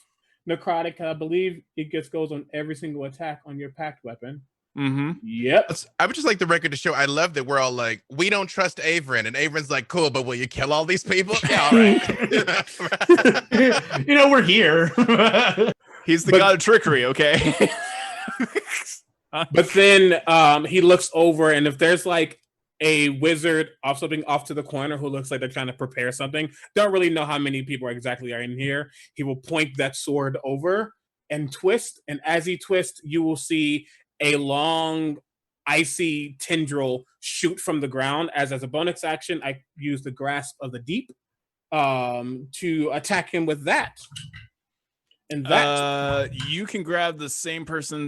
necrotic. I believe it goes on every single attack on your packed weapon. Mm-hmm. Yep. I would just like the record to show. I love that we're all like, we don't trust Averin, and Averin's like, cool, but will you kill all these people? Yeah, all right. We're here. He's the god of trickery. Okay. But then he looks over, and if there's like a wizard off to the corner who looks like they're trying to prepare something, don't really know how many people exactly are in here, he will point that sword over and twist. And as he twists, you will see a long, icy tendril shoot from the ground. As a bonus action, I use the Grasp of the Deep to attack him with that. And that you can grab the same person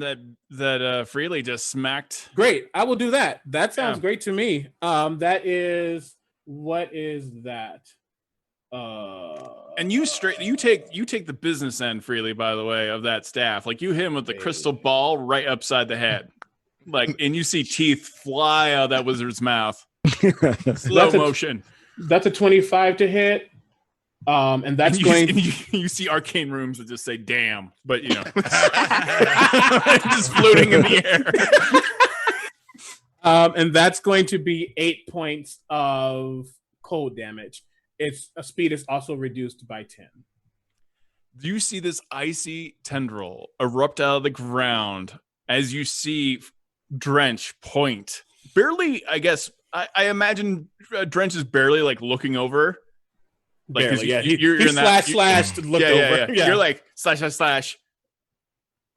that Freely just smacked. great. I will do that. That sounds great to me. That is what is that? And you take the business end, Freely, by the way, of that staff. Like you hit him with the crystal ball right upside the head. Like, and you see teeth fly out of that wizard's mouth. Slow motion. That's a 25 to hit. And that's you see arcane rooms that just say damn, but you know, just floating in the air. And that's going to be 8 points of cold damage. Its speed is also reduced by 10. You see this icy tendril erupt out of the ground as you see Drench point. Barely, I guess, I imagine Drench is barely like looking over. Like barely, yeah. You're in that slashed look over. Yeah. You're like slash,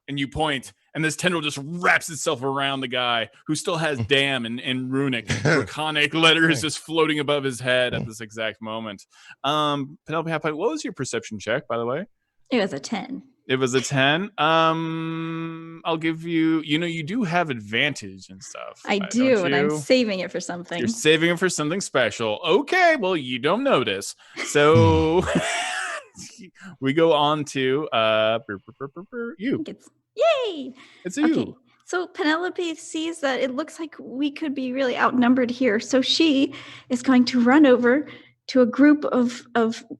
and you point, and this tendril just wraps itself around the guy who still has damn and runic, draconic letters just floating above his head at this exact moment. Penelope, what was your perception check, by the way? It was a 10. It was a 10. I'll give you, you do have advantage and stuff. I do, and I'm saving it for something. You're saving it for something special. Okay, well, you don't notice. So we go on to you. Yay! It's you. So Penelope sees that it looks like we could be really outnumbered here. So she is going to run over to a group of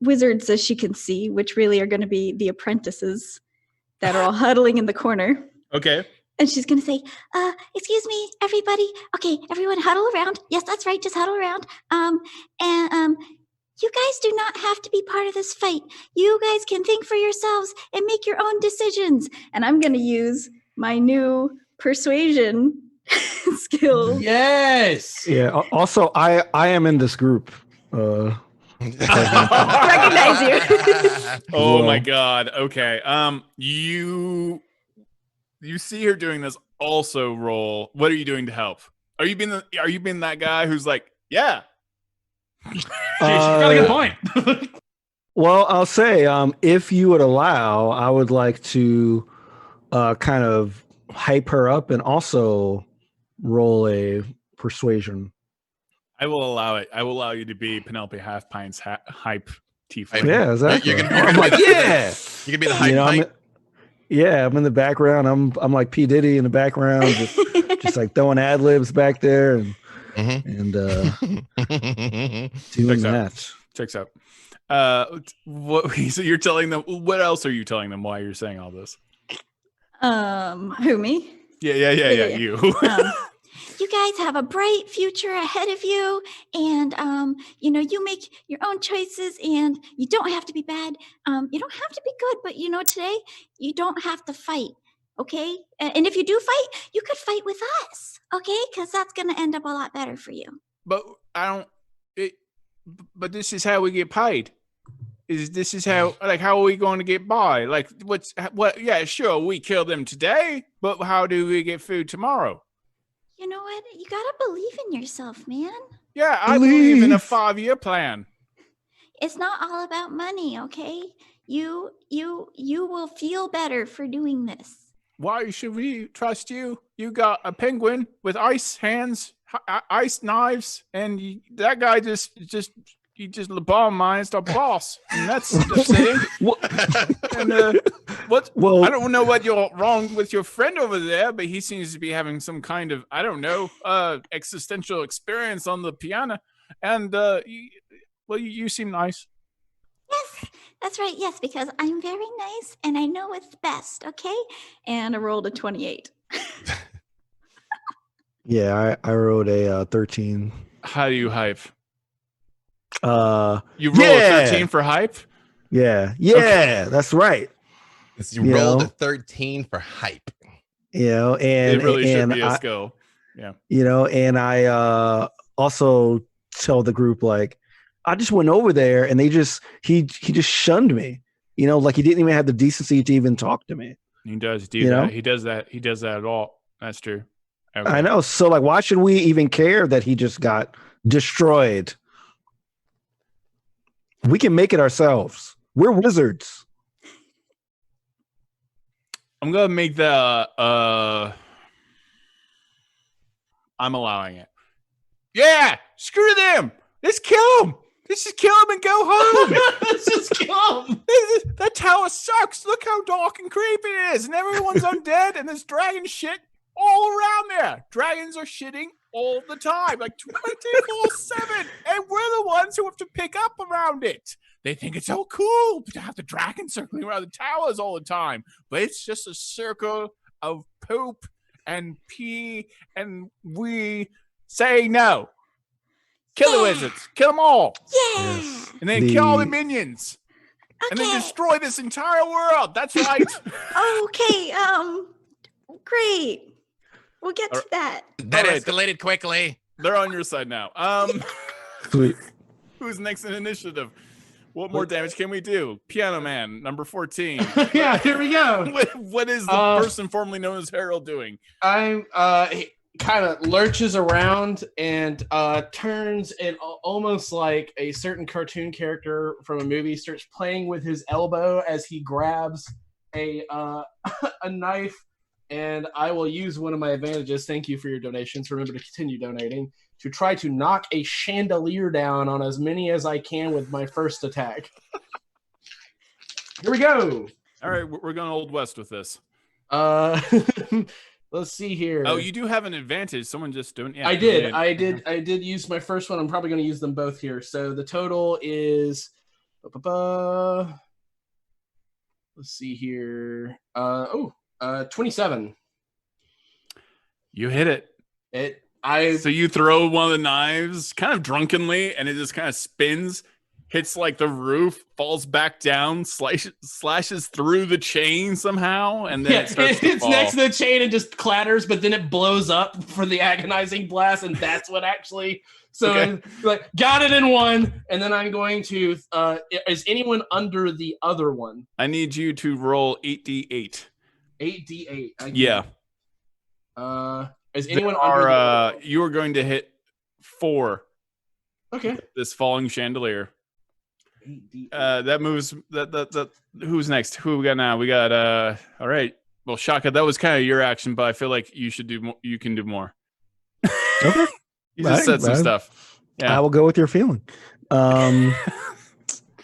wizards, as she can see, which really are going to be the apprentices that are all huddling in the corner. Okay. And she's going to say, excuse me, everybody. Okay, everyone huddle around. Yes, that's right. Just huddle around. You guys do not have to be part of this fight. You guys can think for yourselves and make your own decisions. And I'm going to use my new persuasion skill. Yes. Yeah. Also, I am in this group. Recognize you. Oh my God. Okay. You see her doing this. Also roll. What are you doing to help? Are you being that guy who's like, yeah? She's got a good point. Well, I'll say, if you would allow, I would like to kind of hype her up and also roll a persuasion. I will allow it. I will allow you to be Penelope Half Pints hype tiefling. Yeah, exactly. I'm like, yeah. You can be the hype pint. I'm in the background. I'm like P. Diddy in the background, just like throwing ad libs back there and doing that. Checks out. So you're telling them. What else are you telling them? Why you're saying all this? Who, me? Yeah. You. You guys have a bright future ahead of you, and you make your own choices, and you don't have to be bad. You don't have to be good, but today you don't have to fight. Okay, and if you do fight, you could fight with us. Okay, because that's gonna end up a lot better for you. But but this is how we get paid. This is how how are we going to get by? Like what? Yeah, sure, we kill them today, but how do we get food tomorrow? You know what? You gotta believe in yourself, man. Yeah, I believe in a 5-year plan. It's not all about money, okay? You will feel better for doing this. Why should we trust you? You got a penguin with ice hands, ice knives, and that guy just lobotomized our boss, and that's upsetting. And well, I don't know what you're wrong with your friend over there, but he seems to be having some kind of existential experience on the piano. And you seem nice. Yes, that's right. Yes, because I'm very nice and I know what's best. Okay, and I rolled a 28. Yeah, I rolled a 13. How do you hype? You roll a 13 for hype? Yeah, okay. That's right. You rolled a 13 for hype. And it really should be a skill. Yeah. And I also tell the group, like, I just went over there and he just shunned me. Like he didn't even have the decency to even talk to me. He does do that. He does that. He does that at all. That's true. Okay. I know. So like, why should we even care that he just got destroyed? We can make it ourselves. We're wizards. I'm gonna make the I'm allowing it. Yeah, screw them. Let's kill them. Let's just kill them and go home. Let's just kill him. That tower sucks. Look how dark and creepy it is, and everyone's undead, and there's dragon shit all around there. Dragons are shitting all the time, like 24/7, and we're the ones who have to pick up around it. They think it's so cool to have the dragon circling around the towers all the time, but it's just a circle of poop and pee, and we say no. Kill the wizards. Kill them all. Yeah. And then kill all the minions. And then destroy this entire world. That's right. Okay. Great. We'll get to that. That escalated quickly. They're on your side now. Sweet. Who's next in initiative? What more damage can we do? Piano Man, number 14. Yeah, here we go. What is the person formerly known as Harold doing? I'm he kind of lurches around and turns and almost like a certain cartoon character from a movie starts playing with his elbow as he grabs a knife, and I will use one of my advantages. Thank you for your donations. Remember to continue donating. To try to knock a chandelier down on as many as I can with my first attack. Here we go. All right, we're going Old West with this. Let's see here. Oh, you do have an advantage. Someone just doing. Yeah, I did use my first one. I'm probably going to use them both here. So the total is. Let's see here. 27. You hit it. So you throw one of the knives kind of drunkenly, and it just kind of spins, hits like the roof, falls back down, slashes through the chain somehow, and then it's next to the chain and just clatters, but then it blows up for the agonizing blast, and that's what actually. So Okay. like got it in one, and then I'm going to. Is anyone under the other one? I need you to roll 8d8. 8d8. Yeah. Is anyone under? You are going to hit 4. Okay. This falling chandelier. 8d8. That moves. That. Who's next? Who we got now? We got. All right. Well, Shaka, that was kind of your action, but I feel like you should do more. You can do more. Okay. You just said some stuff. Yeah. I will go with your feeling. All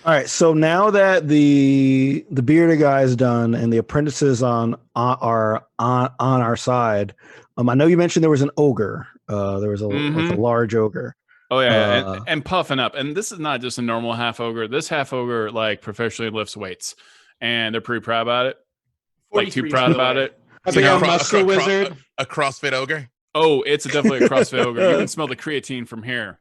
right. So now that the bearded guy is done and the apprentices are on our side, I know you mentioned there was an ogre. There was like a large ogre. Oh yeah, and puffing up. And this is not just a normal half ogre. This half ogre like professionally lifts weights, and they're pretty proud about it. Like too proud about it. I think I'm a muscle wizard. A CrossFit ogre. Oh, it's definitely a CrossFit ogre. You can smell the creatine from here.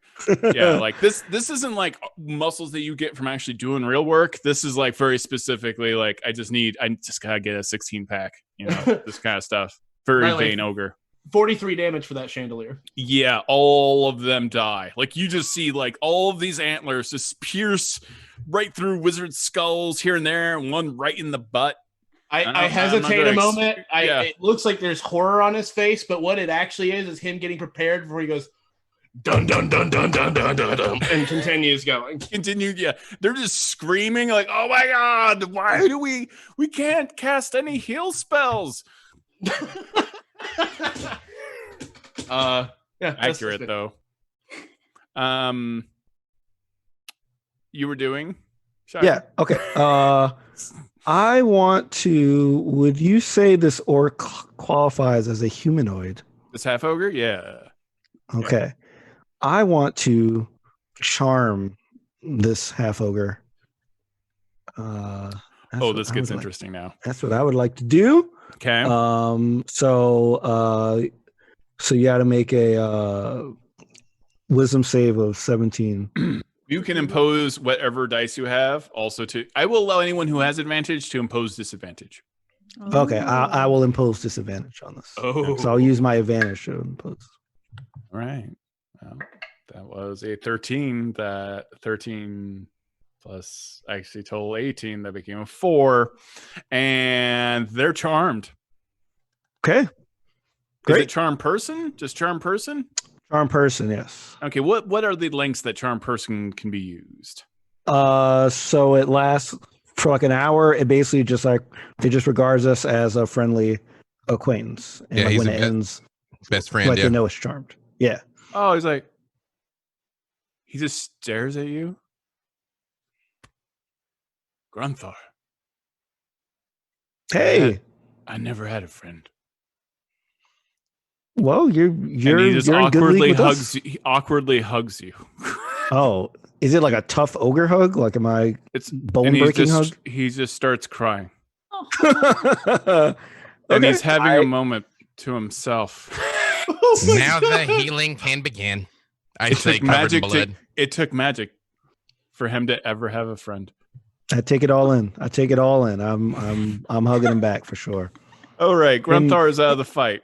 Yeah, like this isn't like muscles that you get from actually doing real work. This is like very specifically like I just gotta get a 16-pack, this kind of stuff. Very vain ogre. 43 damage for that chandelier. Yeah, all of them die. Like you just see like all of these antlers just pierce right through wizard skulls here and there, and one right in the butt. I hesitate a moment. It looks like there's horror on his face, but what it actually is him getting prepared before he goes dun dun dun dun dun dun dun dun and continues going. Yeah. They're just screaming like, "Oh my god, why do we can't cast any heal spells?" Accurate though. You were doing? Shaka? Yeah. Okay. I want to. Would you say this orc qualifies as a humanoid? This half ogre? Yeah. Okay. I want to charm this half ogre. This gets interesting now. That's what I would like to do. Okay. So you got to make a wisdom save of 17. You can impose whatever dice you have. I will allow anyone who has advantage to impose disadvantage. Okay, I will impose disadvantage on this. Oh. So I'll use my advantage to impose. All right. Well, that was a 13. That 13 plus actually total 18. That became a 4. And they're charmed. Okay. Great. Is it charm person? Just charm person? Charm person, yes. Okay, what are the lengths that charm person can be used? So it lasts for like an hour, it basically just like it just regards us as a friendly acquaintance. And Yeah, like he's when a it best- ends, Best friend, like yeah. they know it's charmed. Yeah. Oh, he's like, he just stares at you. Grunthar, Hey. I never had a friend. Well, you're And he just you're in good awkwardly league with hugs us. you. He awkwardly hugs you. Oh, is it like a tough ogre hug? Like, am I It's bone and breaking hug? he just starts crying. Oh, And Okay. he's having a moment to himself. Now the healing can begin. I It say took covered in magic blood. it took magic for him to ever have a friend. I take it all in. I take it all in. I'm hugging him back for sure. All right, Grunthar is out of the fight.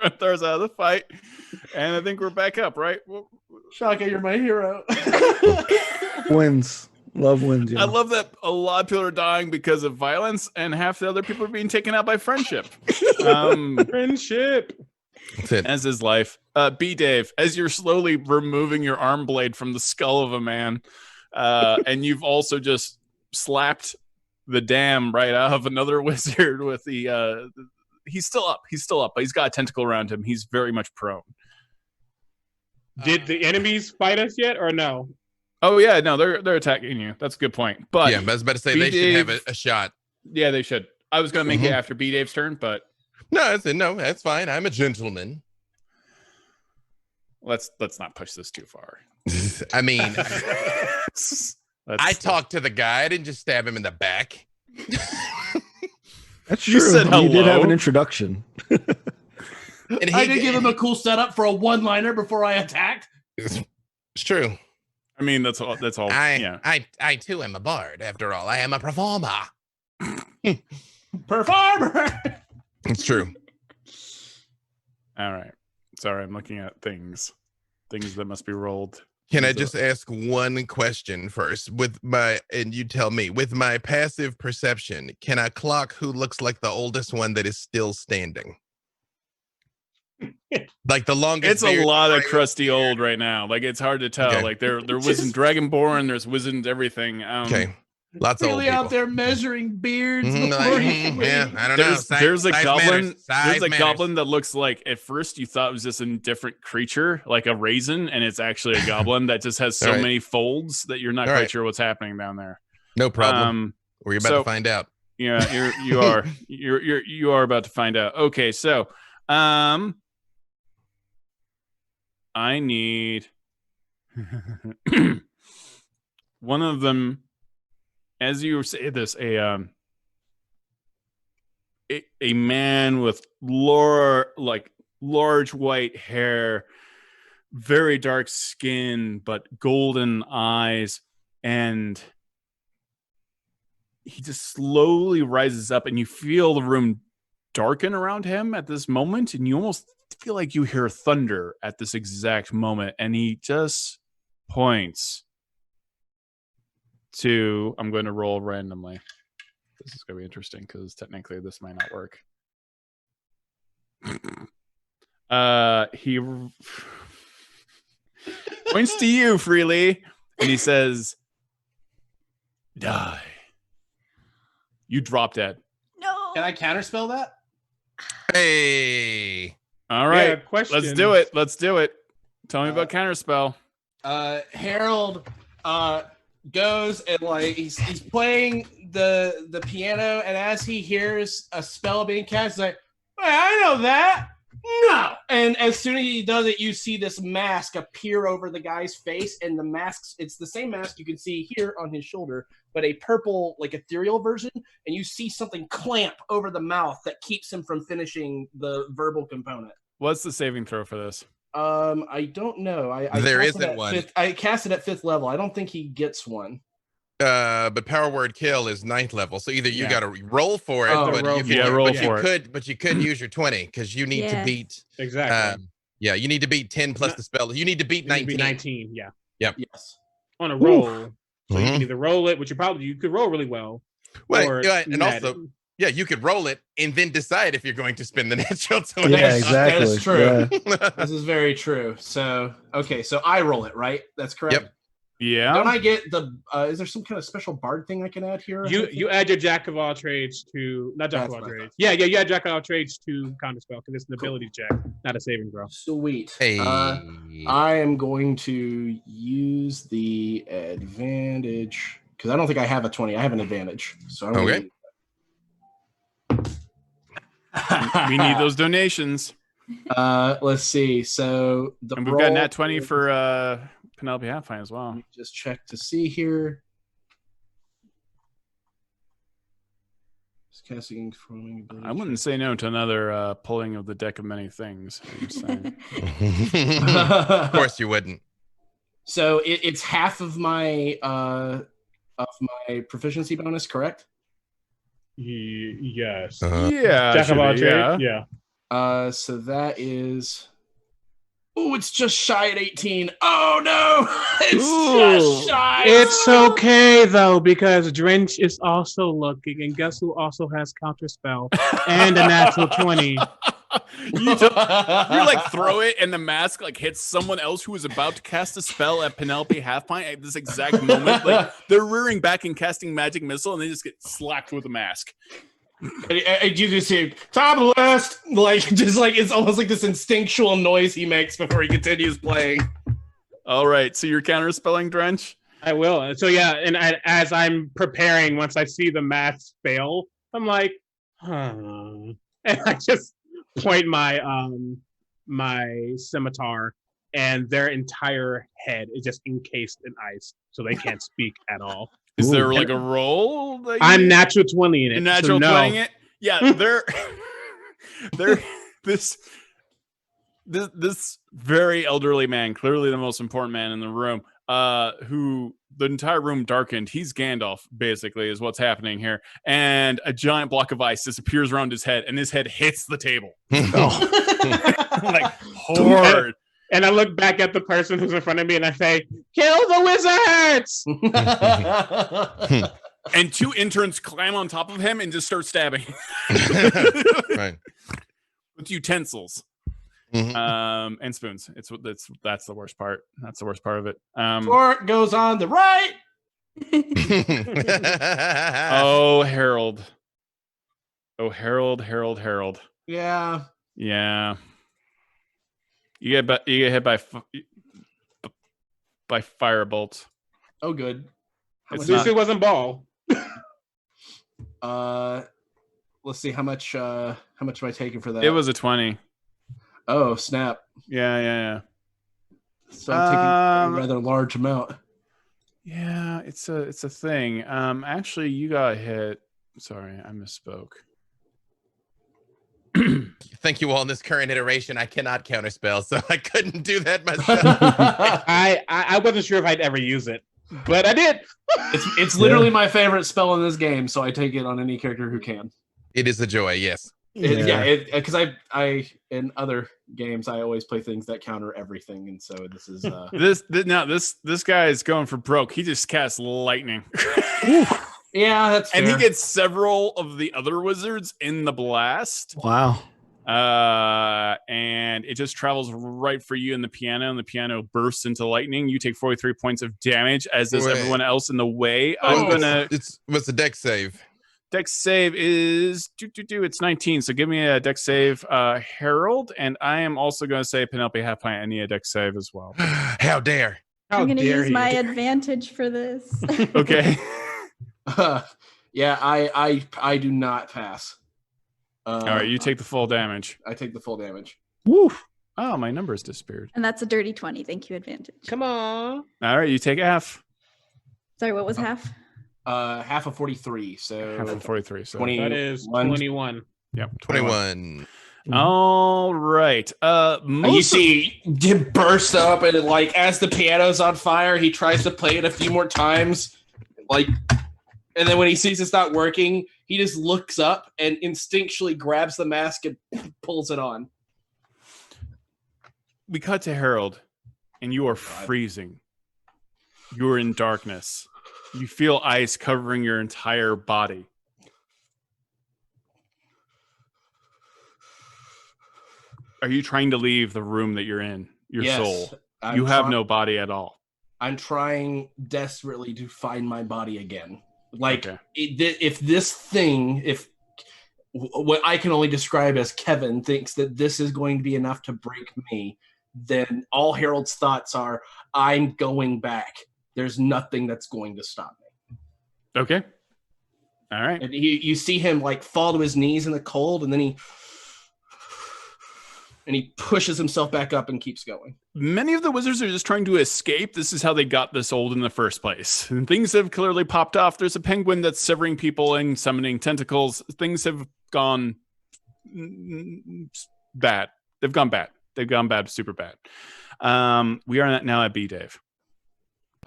Gruntar's out of the fight. And I think we're back up, right? Shaka, you're my hero. Wins. Love wins. I love that a lot of people are dying because of violence, and half the other people are being taken out by friendship. Friendship. That's it. As is life. B Dave, as you're slowly removing your arm blade from the skull of a man, and you've also just slapped the dam right out of another wizard with the he's still up, but he's got a tentacle around him. He's very much prone. Did the enemies fight us yet or no? Oh yeah, no, they're attacking you. That's a good point. But Yeah, but I was about to say B. they should have Dave- a shot. yeah, they should. I was gonna make it after B Dave's turn, but No, that's fine. I'm a gentleman. let's not push this too far. I mean, Let's- I talked to the guy. I didn't just stab him in the back. That's You true. said You did have hello. an introduction. And I did give him a cool setup for a one-liner before I attacked. It's true. I mean, that's all. Yeah. I too am a bard. After all, I am a performer. Performer. It's true. All right. Sorry, I'm looking at things that must be rolled. Can I just ask one question first? And you tell me, with my passive perception, can I clock who looks like the oldest one that is still standing? Like the longest. It's a beard, lot of right? crusty old right now. Like it's hard to tell. Okay. Like they're wizened dragonborn. There's wizened everything. Okay, lots of old Really people. out there measuring beards. Mhm, before like, he yeah, wins. I don't know. There's a Size goblin. matters. Size There's a matters. goblin that looks like at first you thought it was just a different creature, like a raisin, and it's actually a goblin that just has so All right. many folds that you're not All quite right. sure what's happening down there. No problem. We're about so- to find out. Yeah, you are about to find out. Okay, so I need one of them. As you say this, a man with large white hair, very dark skin, but golden eyes, and he just slowly rises up, and you feel the room darken around him at this moment, and you almost feel like you hear thunder at this exact moment, and he just points to, I'm going to roll randomly. This is going to be interesting because technically this might not work. He points to you freely, and he says, "Die." You drop dead. no. Can I counterspell that? Hey, All right, Yeah, question. let's do it. Let's do it. Tell me about counterspell. Harold goes and like he's playing the piano, and as he hears a spell being cast, he's like, "Hey, I know that." No. And as soon as he does it, you see this mask appear over the guy's face, and the mask, it's the same mask you can see here on his shoulder, but a purple, like ethereal version, and you see something clamp over the mouth that keeps him from finishing the verbal component. What's the saving throw for this? I don't know. I There cast it isn't at one. I cast it at 5th level. I don't think he gets one. but power word kill is 9th level, so either you Yeah. got to roll for it, Oh, but roll you for can, it. Yeah, roll but for you it. but you could use your 20 because you need to Yeah. beat. Exactly. Yeah, you need to beat 10 plus No. the spell. You need to beat It would be 19. 19, yeah. Yes. On a roll. So you Mhm. can either roll it, which you could roll really well. Well, or yeah, and net also, it. yeah, you could roll it and then decide if you're going to spend the natural 20. Yeah, That's- exactly. that's true. Yeah. This is very true. So, okay, so I roll it, right? That's correct. Yep. Yeah. Don't I get the? Is there some kind of special bard thing I can add here? You add your jack of all trades to not jack of all trades. Yeah, you add jack of all trades to counterspell because it's an ability check, not a saving throw. Sweet. Hey. I am going to use the advantage because I don't think I have a 20. I have an advantage, so I'm Okay. We need those donations. Let's see. So and we've got nat 20 for Penelope Halfine as well. Let me just check to see here. Just casting forming ability. I wouldn't say no to another pulling of the deck of many things. I'm just saying. Of course you wouldn't. So it's half of my proficiency bonus, correct? Yes. Yeah. Jack of all trades. Yeah. So that is. Oh, it's just shy at 18. Oh no, it's just shy. It's okay though because Drench is also looking, and guess who also has counterspell and a natural 20. You like throw it, and the mask like hits someone else who is about to cast a spell at Penelope Halfpint at this exact moment. Like they're rearing back and casting magic missile, and they just get slapped with a mask. And you just hear top of the list, like just like it's almost like this instinctual noise he makes before he continues playing. All right, so you're counterspelling Drench. I will. So yeah, and as I'm preparing, once I see the math fail, I'm like, and I just point my my scimitar, and their entire head is just encased in ice, so they can't speak at all. Is there like a roll? I'm natural 20 in it. Natural 20 it? Yeah, they're this very elderly man, clearly the most important man in the room, who the entire room darkened. He's Gandalf, basically, is what's happening here. And a giant block of ice disappears around his head, and his head hits the table. Like hard. And I look back at the person who's in front of me and I say, kill the wizards! And two interns climb on top of him and just start stabbing. Right. With utensils. Mm-hmm. And spoons. That's the worst part. That's the worst part of it. Fork goes on the right. Oh, Harold. Oh, Harold. Yeah. Yeah. You get hit by firebolt. Oh, good. At least it wasn't ball. Let's see how much am I taking for that? It was a 20. Oh, snap. Yeah. So I'm taking a rather large amount. Yeah, it's a thing. Actually, you got hit. Sorry, I misspoke. Thank you all. In this current iteration, I cannot counterspell, so I couldn't do that myself. I wasn't sure if I'd ever use it, but I did. It's literally my favorite spell in this game, so I take it on any character who can. It is a joy, yes. Because I in other games I always play things that counter everything, and so this is this guy is going for broke. He just casts lightning. Yeah, that's fair. And he gets several of the other wizards in the blast. Wow. And it just travels right for you in the piano, and the piano bursts into lightning. You take 43 points of damage, as does everyone else in the way. What's the deck save? Dex save is it's 19. So give me a dex save, Harold, and I am also going to say Penelope Halfpint. I need a dex save as well. How dare! I'm going to use my advantage for this. Okay. Yeah, I do not pass. All right, you take the full damage. I take the full damage. Woof. Oh, my number's disappeared. And that's a dirty 20. Thank you, advantage. Come on. All right, you take half. Sorry, what was half? Half of 43. So Half of 43. So 20. That is 21. Yep, 21. All right. You see him burst up, and like as the piano's on fire, he tries to play it a few more times, like, and then when he sees it's not working, he just looks up and instinctually grabs the mask and pulls it on. We cut to Harold, and you are freezing. You are in darkness. You feel ice covering your entire body. Are you trying to leave the room that you're in? Your soul. You have no body at all. I'm trying desperately to find my body again. Like, Okay. if this thing, if what I can only describe as Kevin thinks that this is going to be enough to break me, then all Harold's thoughts are, I'm going back. There's nothing that's going to stop me. Okay. All right. And you see him like fall to his knees in the cold, and then he pushes himself back up and keeps going. Many of the wizards are just trying to escape. This is how they got this old in the first place. And things have clearly popped off. There's a penguin that's severing people and summoning tentacles. Things have gone bad. They've gone bad. They've gone bad, super bad. We are now at B, Dave.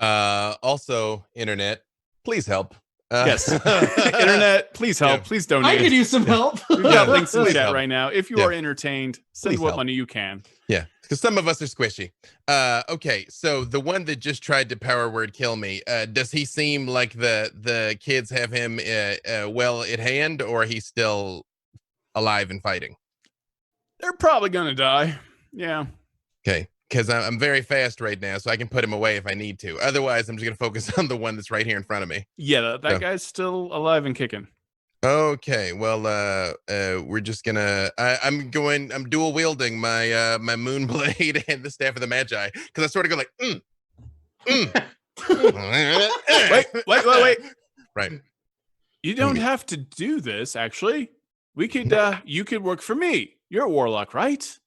Also, internet, please help. Yes. Internet, please help. Yeah. Please donate. I could use some help. We've got links in the Please chat help. right now. If you Yeah. are entertained, send Please what help. money you can. Yeah, because some of us are squishy. Okay, so the one that just tried to power word kill me, does he seem like the kids have him well at hand, or he's still alive and fighting? They're probably going to die. Yeah. Okay, because I'm very fast right now, so I can put him away if I need to. Otherwise, I'm just going to focus on the one that's right here in front of me. Yeah, that Yeah. guy's still alive and kicking. Okay, well, we're just gonna. I'm dual wielding my my moon blade and the staff of the Magi, because I sort of go like, Wait. Right. You don't have to do this, actually. We could you could work for me. You're a warlock, right?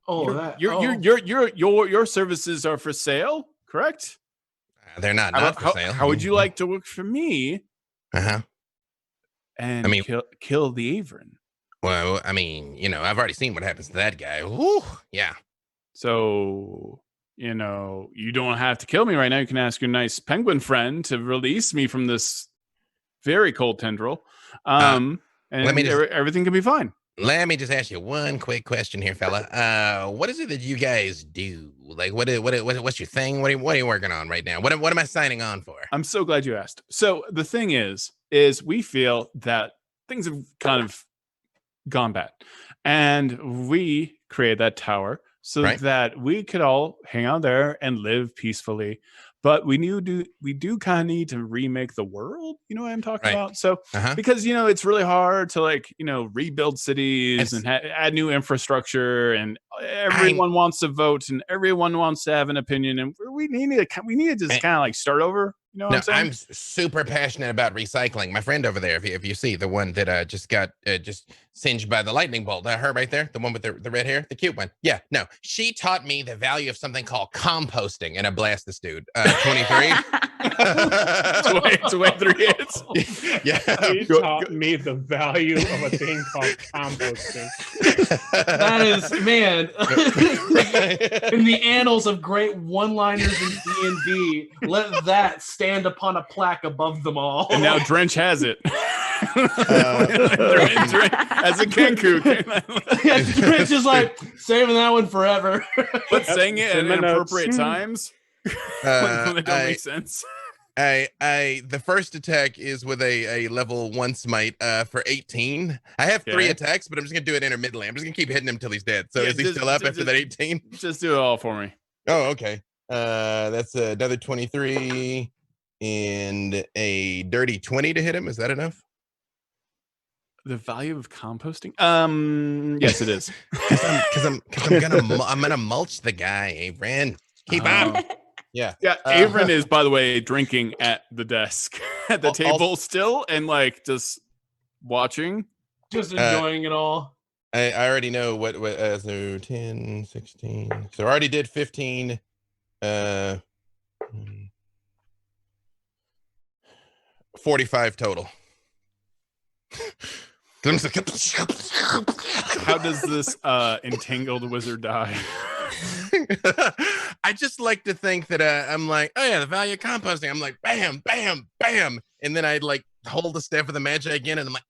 Your services are for sale, correct? They're not for sale. How would you like to work for me Uh-huh. and I mean- kill the Avon? Well, I mean, I've already seen what happens to that guy. Whew, yeah. So, you don't have to kill me right now. You can ask your nice penguin friend to release me from this very cold tendril. And everything can be fine. Let me just ask you one quick question here, fella. What is it that you guys do? Like, what's your thing? What are you working on right now? What am I signing on for? I'm so glad you asked. So the thing is we feel that things have kind of gone bad, and we created that tower so that we could all hang out there and live peacefully. But we do kind of need to remake the world. You know what I'm talking about? So because it's really hard to rebuild cities and add new infrastructure, and everyone wants to vote and everyone wants to have an opinion, and we need to just kind of like start over. You know what I'm saying? I'm super passionate about recycling. My friend over there, if you see the one that just got just singed by the lightning bolt, her right there, the one with the red hair, the cute one. Yeah, no, she taught me the value of something called composting, and I blast this dude. 23. It's way 3 hits. Yeah, He taught me the value of a thing called composting. That is, man, in the annals of great one-liners in D&D, let that stand upon a plaque above them all. And now Drench has it. Drench as a Kenku. Drench is like saving that one forever. But saying it at In my notes. inappropriate times when it don't make sense. The first attack is with a level 1 smite for 18. I have 3 attacks, but I'm just gonna do it intermittently. I'm just gonna keep hitting him till he's dead. So is he still up after that 18? Just do it all for me. Oh, okay. That's another 23 and a dirty 20 to hit him. Is that enough? The value of composting? Yes, it is. Because I'm gonna mulch the guy, Avon. Keep up. Yeah. Yeah, Avon is, by the way, drinking at the desk at the table still, and just watching. Just enjoying it all. I already know what so 10, 16. So I already did 15. 45 total. How does this entangled wizard die? I just like to think that I'm like, oh yeah, the value of composting. I'm like, bam, bam, bam, and then I'd like hold the staff of the Magi again, and I'm like,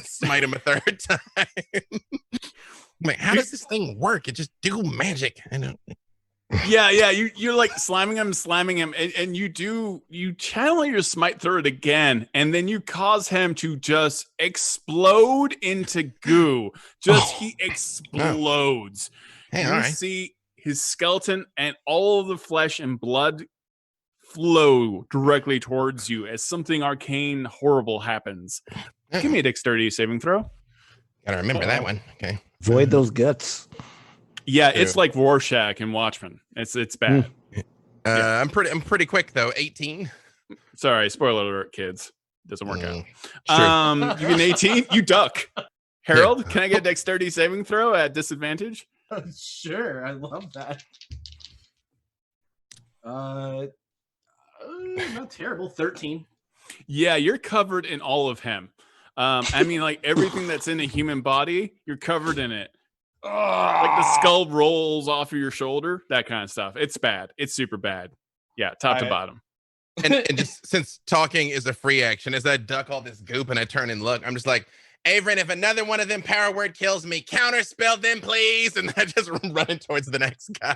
smite him a third time. I'm like, how does this thing work? It just do magic. I know. Yeah, you're like slamming him, and you channel your smite through it again, and then you cause him to just explode into goo. He explodes. Hey, you all right. see his skeleton and all of the flesh and blood flow directly towards you as something arcane horrible happens. Give me a dexterity saving throw. Gotta remember that one. Okay. Void those guts. Yeah, True. it's like Rorschach and Watchmen. It's bad. Yeah. I'm pretty quick though. 18. Sorry, spoiler alert, kids. Doesn't work out. It's true. You get an 18, you duck. Harold, can I get a dexterity saving throw at disadvantage? Sure, I love that. Not terrible. 13. Yeah, you're covered in all of him. I mean, like everything that's in a human body, you're covered in it. Like the skull rolls off of your shoulder, that kind of stuff. It's bad. It's super bad. Yeah, top to bottom. And just since talking is a free action, as I duck all this goop and I turn and look, I'm just like, Averin, if another one of them power word kills me, counterspell them, please. And I just running towards the next guy.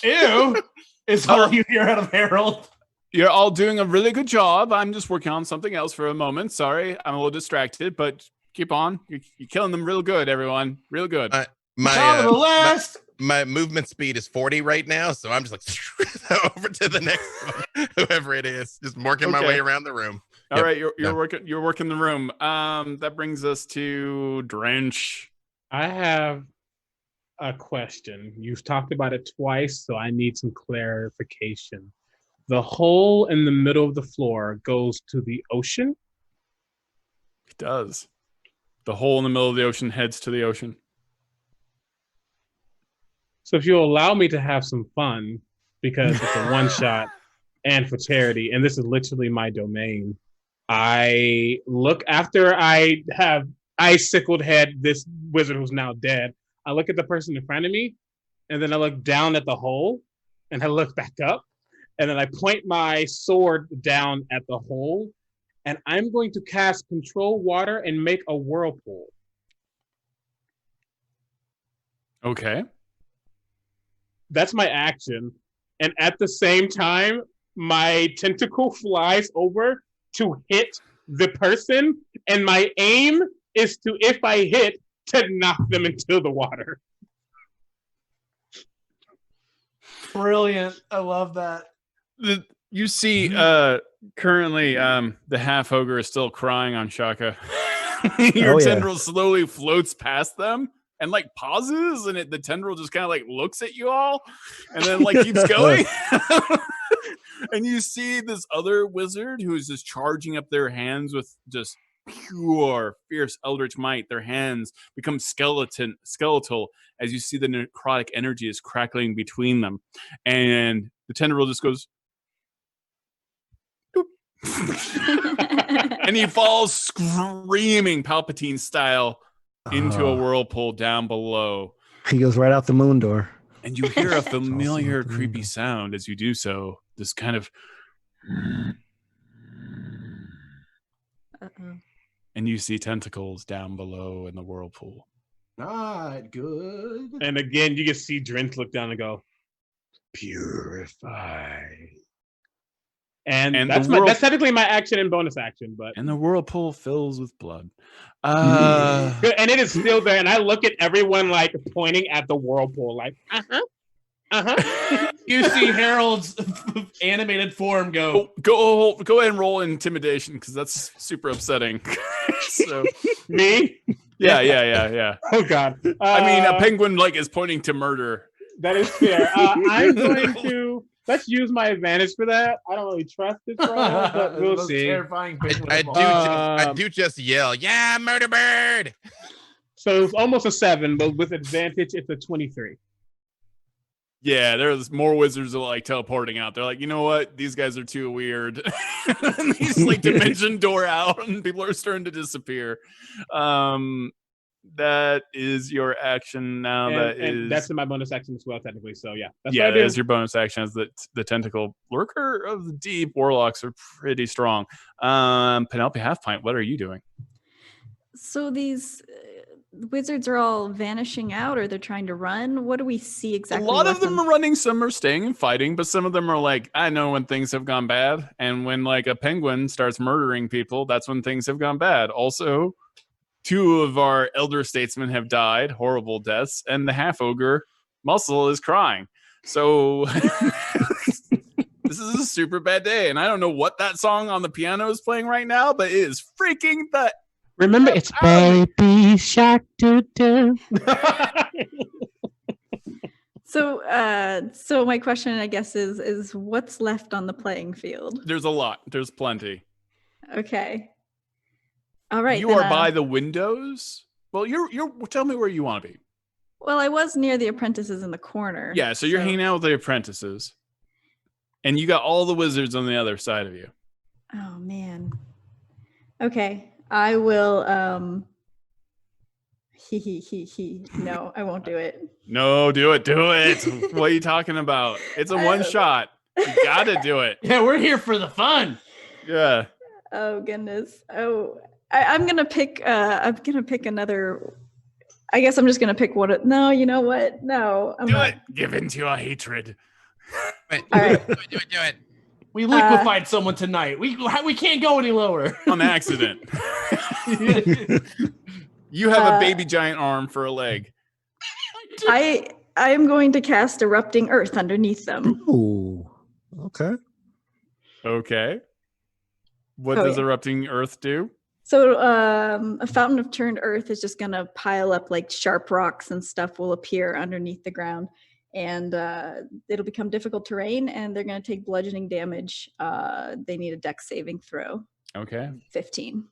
Ew. Is all you hear out of Harold. You're all doing a really good job. I'm just working on something else for a moment. Sorry, I'm a little distracted, but keep on. You're killing them real good, everyone. Real good. My movement speed is 40 right now, so I'm just like over to the next one, whoever it is, just working my way around the room. All right, you're working the room. That brings us to Drench. I have a question. You've talked about it twice, so I need some clarification. The hole in the middle of the floor goes to the ocean? It does. The hole in the middle of the ocean heads to the ocean. So if you'll allow me to have some fun, because it's a one shot and for charity, and this is literally my domain, I look after I have icicled head this wizard who's now dead. I look at the person in front of me, and then I look down at the hole, and I look back up, and then I point my sword down at the hole, and I'm going to cast Control Water and make a whirlpool. Okay. That's my action. And at the same time, my tentacle flies over to hit the person, and my aim is to, if I hit, to knock them into the water. Brilliant. I love that. You see, currently, the half ogre is still crying on Shaka. Your tendril slowly floats past them and like pauses, and the tendril just kind of like looks at you all, and then like keeps going. And you see this other wizard who is just charging up their hands with just pure, fierce eldritch might. Their hands become skeletal as you see the necrotic energy is crackling between them, and the tendril just goes. And he falls screaming Palpatine style into a whirlpool down below. He goes right out the moon door. And you hear a familiar creepy sound as you do so. This kind of and you see tentacles down below in the whirlpool. Not good. And again, you can see Drench look down and go, purify. And that's technically my action and bonus action, but and the whirlpool fills with blood. And it is still there. And I look at everyone like pointing at the whirlpool, like, You see Harold's animated form go. Go ahead and roll intimidation because that's super upsetting. So me? Yeah. Oh God. I mean, a penguin like is pointing to murder. That is fair. I'm going to. Let's use my advantage for that. I don't really trust this roll, but we'll see. Terrifying I do just yell, yeah, murder bird. So it's almost a 7, but with advantage, it's a 23. Yeah, there's more wizards that are like teleporting out. They're like, you know what? These guys are too weird. And these like dimension door out, and people are starting to disappear. That is your action now. And that's in my bonus action as well, technically. So yeah, that's that is your bonus action. As the tentacle lurker of the deep warlocks are pretty strong. Penelope Halfpint, what are you doing? So these wizards are all vanishing out, or they're trying to run. What do we see exactly? A lot of them are running. Some are staying and fighting, but some of them are like, I know when things have gone bad, and when like a penguin starts murdering people, that's when things have gone bad. Also, 2 of our elder statesmen have died, horrible deaths, and the half ogre Muscle is crying. So this is a super bad day, and I don't know what that song on the piano is playing right now, but it is freaking the. Remember, it's Baby Shark Doo Doo. So my question, I guess, is what's left on the playing field? There's a lot. There's plenty. Okay. All right. You are by the windows. Well, you're. Tell me where you want to be. Well, I was near the apprentices in the corner. Yeah, so you're hanging out with the apprentices, and you got all the wizards on the other side of you. Oh man. Okay, I will. No, I won't do it. No, do it. What are you talking about? It's a one shot. You gotta do it. Yeah, we're here for the fun. Yeah. Oh goodness. Oh, I'm gonna pick. I'm gonna pick another. I guess I'm just gonna pick one. No, you know what? No, I'm do not. it. Give in to your hatred. Wait, All right. do it. We liquefied someone tonight. We can't go any lower. On accident. You have a baby giant arm for a leg. I am going to cast Erupting Earth underneath them. Ooh. Okay. Okay. What does Erupting Earth do? So a fountain of turned earth is just going to pile up like sharp rocks and stuff will appear underneath the ground. And it'll become difficult terrain and they're going to take bludgeoning damage. They need a dex saving throw. Okay. 15.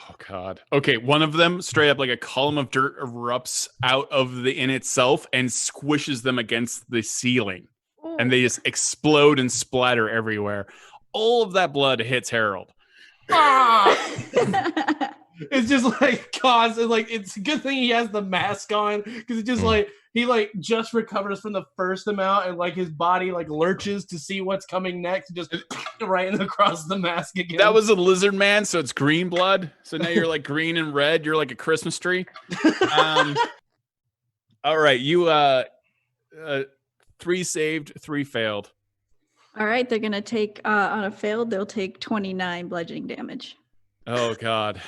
Oh, God. Okay, one of them, straight up like a column of dirt, erupts out of the inn itself and squishes them against the ceiling. Ooh. And they just explode and splatter everywhere. All of that blood hits Harold. It's just like it's a good thing he has the mask on because it's just like he just recovers from the first amount and like his body like lurches to see what's coming next, just right across the mask again. That was a lizard man, so it's green blood. So now you're like green and red. You're like a Christmas tree. All right, you 3 saved, 3 failed. All right, they're going to take, on a failed, they'll take 29 bludgeoning damage. Oh, God.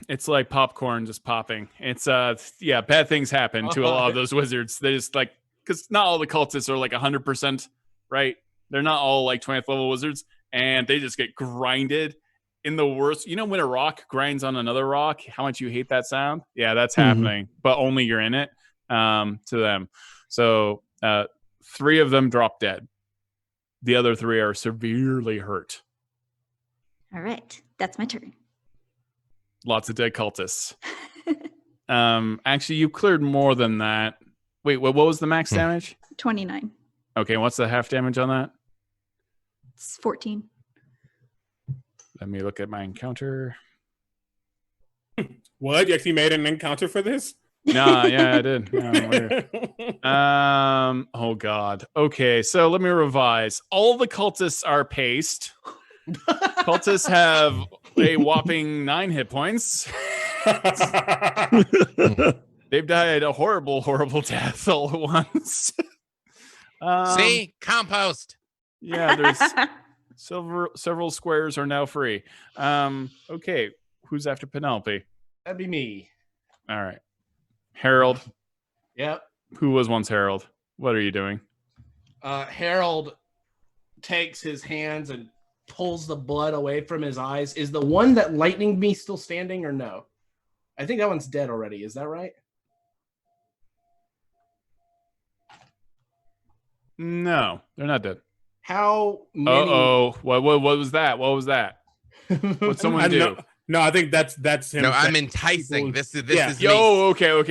It's like popcorn just popping. It's, bad things happen to a lot of those wizards. They just like, because not all the cultists are like 100%, right? They're not all like 20th level wizards, and they just get grinded in the worst. You know when a rock grinds on another rock, how much you hate that sound? Yeah, that's happening, but only you're in it to them. So 3 of them drop dead. The other 3 are severely hurt. All right, that's my turn. Lots of dead cultists. Actually, you cleared more than that. Wait, what was the max damage? 29. Okay, what's the half damage on that? It's 14. Let me look at my encounter. What? You actually made an encounter for this? Nah, yeah, I did. Oh God. Okay, so let me revise. All the cultists are paced. Cultists have a whopping 9 hit points. They've died a horrible, horrible death all at once. See? Compost. Yeah, there's several squares are now free. Okay, who's after Penelope? That'd be me. All right. Harold. Yep. Who was once Harold? What are you doing? Harold takes his hands and pulls the blood away from his eyes. Is the one that lightninged me still standing or no? I think that one's dead already. Is that right? No, they're not dead. How many? Uh-oh. What was that? What was that? What'd someone do? No, I think that's him. No, I'm enticing. This is Yo, me. okay.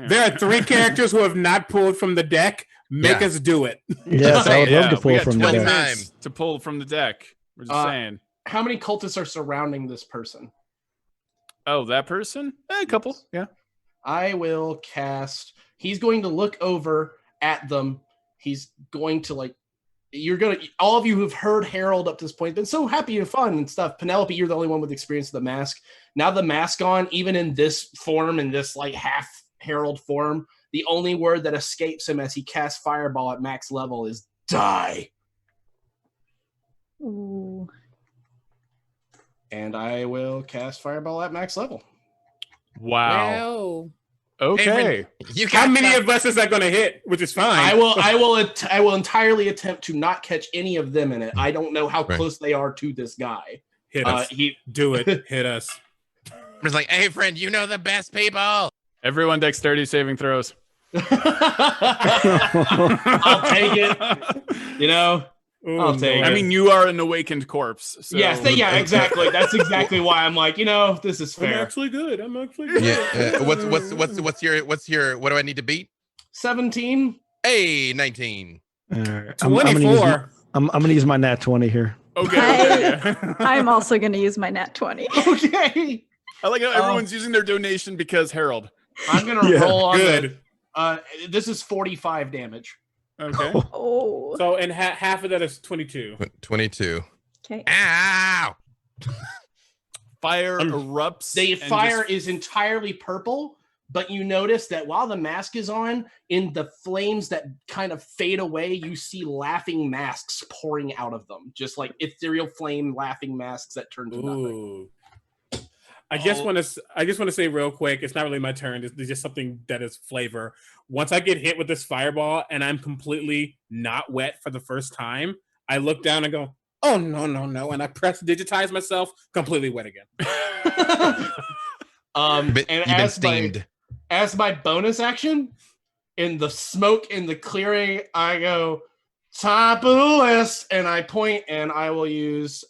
There are 3 characters who have not pulled from the deck. Make us do it. Yes, I would love to pull we got from 20 the deck. minutes to pull from the deck. We're just saying. How many cultists are surrounding this person? Oh, that person? A couple. Yeah. I will cast. He's going to look over at them. He's going to all of you who've heard Harold up to this point, been so happy and fun and stuff. Penelope, you're the only one with experience of the mask. Now the mask on, even in this form, in this like half Harold form, the only word that escapes him as he casts Fireball at max level is die. Ooh. And I will cast Fireball at max level. Wow. Okay. You How got many of us is that going to hit? Which is fine. I will entirely attempt to not catch any of them in it. I don't know how Right. close they are to this guy. Hit us. Do it. Hit us. It's like, hey, friend, you know the best people. Everyone dexterity saving throws. I'll take it. You know, I'll take it. I mean, you are an awakened corpse. So. Yes, yeah, exactly. That's exactly why I'm like, this is I'm fair. actually good. Yeah. What's your? What do I need to beat? 17. Hey, 19. All right. 24. I'm going to use my nat 20 here. Okay. I'm also going to use my nat 20. Okay. I like how everyone's using their donation because Harold. I'm gonna roll on Good. this is 45 damage. Okay. Oh. So, and half of that is 22. 22. Okay. Ow! Fire erupts. The and fire just- is entirely purple, but you notice that while the mask is on, in the flames that kind of fade away, you see laughing masks pouring out of them, just like ethereal flame laughing masks that turn to nothing. Ooh. I just want to say real quick, it's not really my turn. It's just something that is flavor. Once I get hit with this fireball and I'm completely not wet for the first time, I look down and go, "Oh no!" and I press digitize myself, completely wet again. You've been steamed. As my bonus action, in the smoke in the clearing, I go top of the list, and I point, and I will use.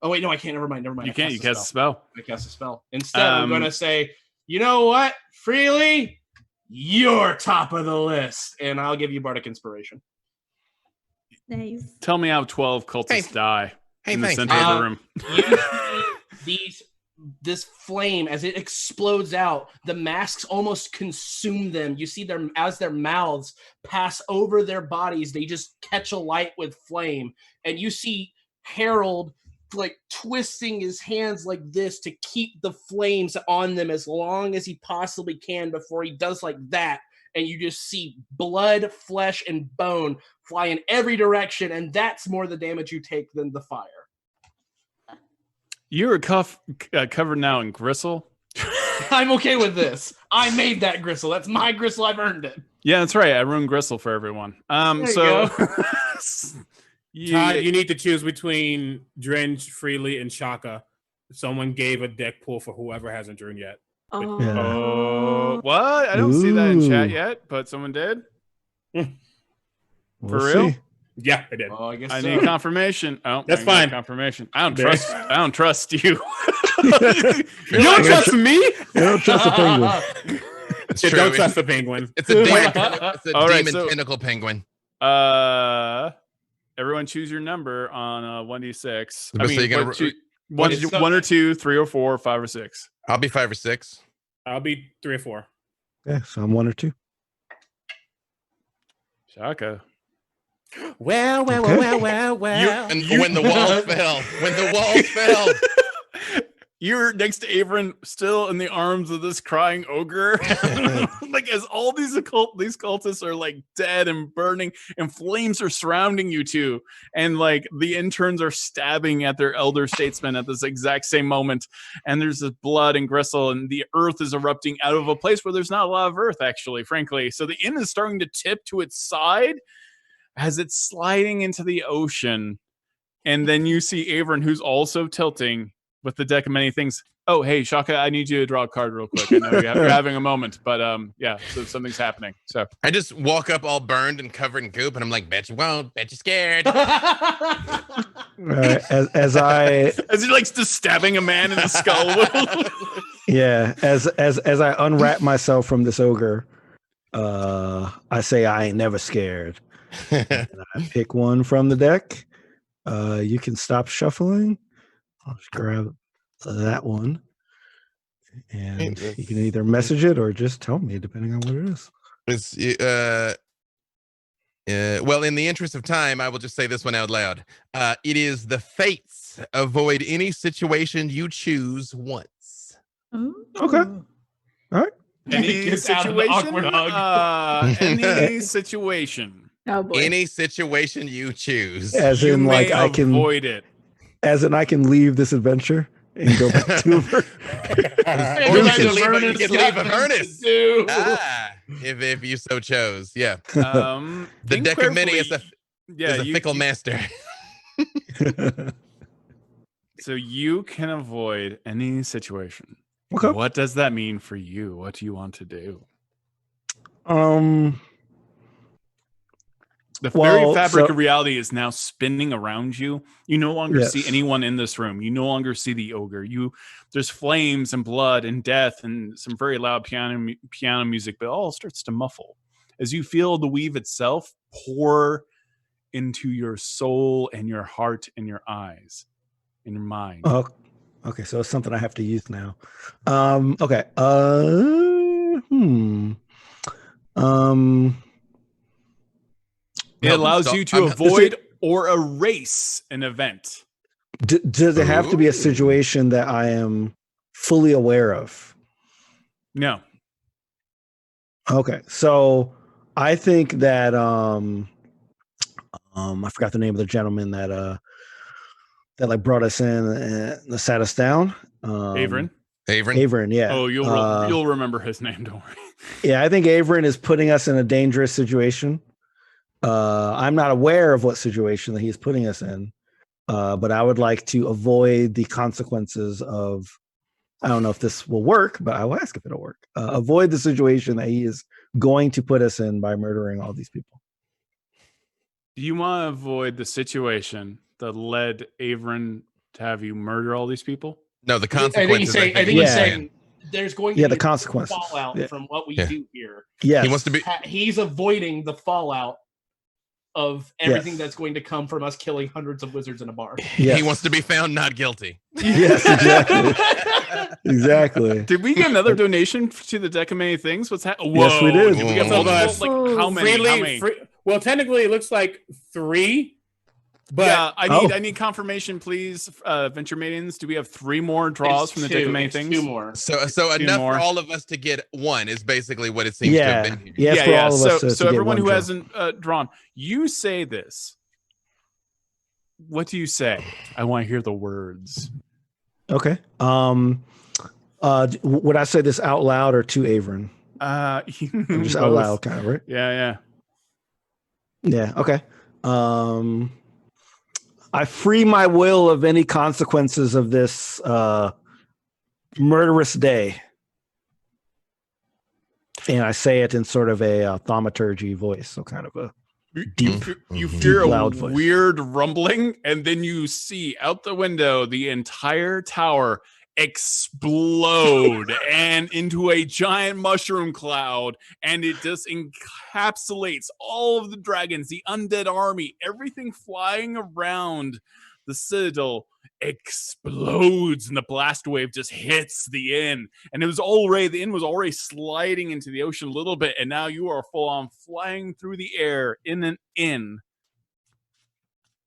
Oh wait, no, I can't. Never mind. You can't. You cast a spell. I cast a spell. Instead, I'm going to say, you know what, Freely, you're top of the list, and I'll give you Bardic Inspiration. Nice. Tell me how 12 cultists die in the thanks. center of the room. You see this flame as it explodes out. The masks almost consume them. You see them as their mouths pass over their bodies. They just catch a light with flame, and you see Harold like twisting his hands like this to keep the flames on them as long as he possibly can before he does like that, and you just see blood, flesh, and bone fly in every direction, and that's more the damage you take than the fire. You're covered now in gristle. I'm okay with this. I made that gristle. That's my gristle. I've earned it. Yeah, that's right. I ruined gristle for everyone. There you So Todd, you need to choose between Drench, Freely, and Shaka. Someone gave a deck pool for whoever hasn't drawn yet. Oh. Yeah. Oh, what? I don't see that in chat Ooh. yet, but someone did. We'll For real? see. Yeah, I did. Oh, I guess I so. need confirmation. Oh, That's I got fine. Confirmation. I don't trust you. You don't trust me? You don't trust the penguin. It's Yeah, true. don't trust the penguin. It's a demon, All right, demon so- tentacle penguin. Everyone choose your number on 1d6. So you're gonna- one or two, 3 or 4, 5 or 6. I'll be 5 or 6. I'll be 3 or 4. Yeah, so I'm 1 or 2. Shaka. Well. And when the walls fell, You're next to Averin, still in the arms of this crying ogre. Like as all these cultists are like dead and burning, and flames are surrounding you two, and like the interns are stabbing at their elder statesmen at this exact same moment. And there's this blood and gristle, and the earth is erupting out of a place where there's not a lot of earth, actually, frankly. So the inn is starting to tip to its side as it's sliding into the ocean. And then you see Averin, who's also tilting with the deck of many things. Oh, hey, Shaka, I need you to draw a card real quick. I know you're having a moment, but yeah, so something's happening. So I just walk up all burned and covered in goop, and I'm like, bet you won't, bet you're scared. All right, as he likes just stabbing a man in the skull. as I unwrap myself from this ogre, I say I ain't never scared. And I pick one from the deck. You can stop shuffling. I'll just grab that one, and you can either message it or just tell me, depending on what it is. Well, in the interest of time, I will just say this one out loud. It is the fates. Avoid any situation you choose once. Okay. All right. Any Gets out of the situation? awkward hug. Any situation. Oh boy. Any situation you choose. As You in, may like I can avoid it. As in, I can leave this adventure. and go back to her. Or you can Avernus leave left Avernus. to do. If you so chose. Yeah. The The deck of many is a fickle master. So you can avoid any situation. Okay. What does that mean for you? What do you want to do? The very fabric of reality is now spinning around you. You no longer see anyone in this room. You no longer see the ogre. There's flames and blood and death and some very loud piano music, but it all starts to muffle as you feel the weave itself pour into your soul and your heart and your eyes and your mind. Oh, okay. So it's something I have to use now. Okay. It allows you to avoid or erase an event. Does it have to be a situation that I am fully aware of? No. Okay. So I think that I forgot the name of the gentleman that like brought us in and sat us down. Averin? Averin, yeah. Oh, you'll remember his name, don't worry. Yeah, I think Averin is putting us in a dangerous situation. I'm not aware of what situation that he's putting us in, but I would like to avoid the consequences of, I don't know if this will work, but I will ask if it'll work. Avoid the situation that he is going to put us in by murdering all these people. Do you want to avoid the situation that led Averin to have you murder all these people? No, the consequences. I think he's saying there's going to be the consequences fallout from what we do here. Yeah, he wants to be. He's avoiding the fallout of everything that's going to come from us killing hundreds of wizards in a bar. Yes. He wants to be found not guilty. Yes, exactly. Exactly. Did we get another donation to the deck of many things? What's happening? Yes, we did. Did we get multiple? Like how many? Well, technically, it looks like 3. But yeah, I need confirmation, please. Venture Maidens, do we have 3 more draws from the deck of many things? 2 more. So enough for all of us to get 1 is basically what it seems to have been. Yeah. So everyone who hasn't drawn, you say this. What do you say? I want to hear the words. Okay. Would I say this out loud or to Averin? Just out loud, kind of, right? Yeah. Yeah. Okay. I free my will of any consequences of this murderous day. And I say it in sort of a thaumaturgy voice, so kind of a deep, you fear loud a voice. weird rumbling, and then you see out the window the entire tower explode and into a giant mushroom cloud, and it just encapsulates all of the dragons, the undead army, everything flying around the citadel explodes, and the blast wave just hits the inn. And the inn was already sliding into the ocean a little bit, and now you are full on flying through the air in an inn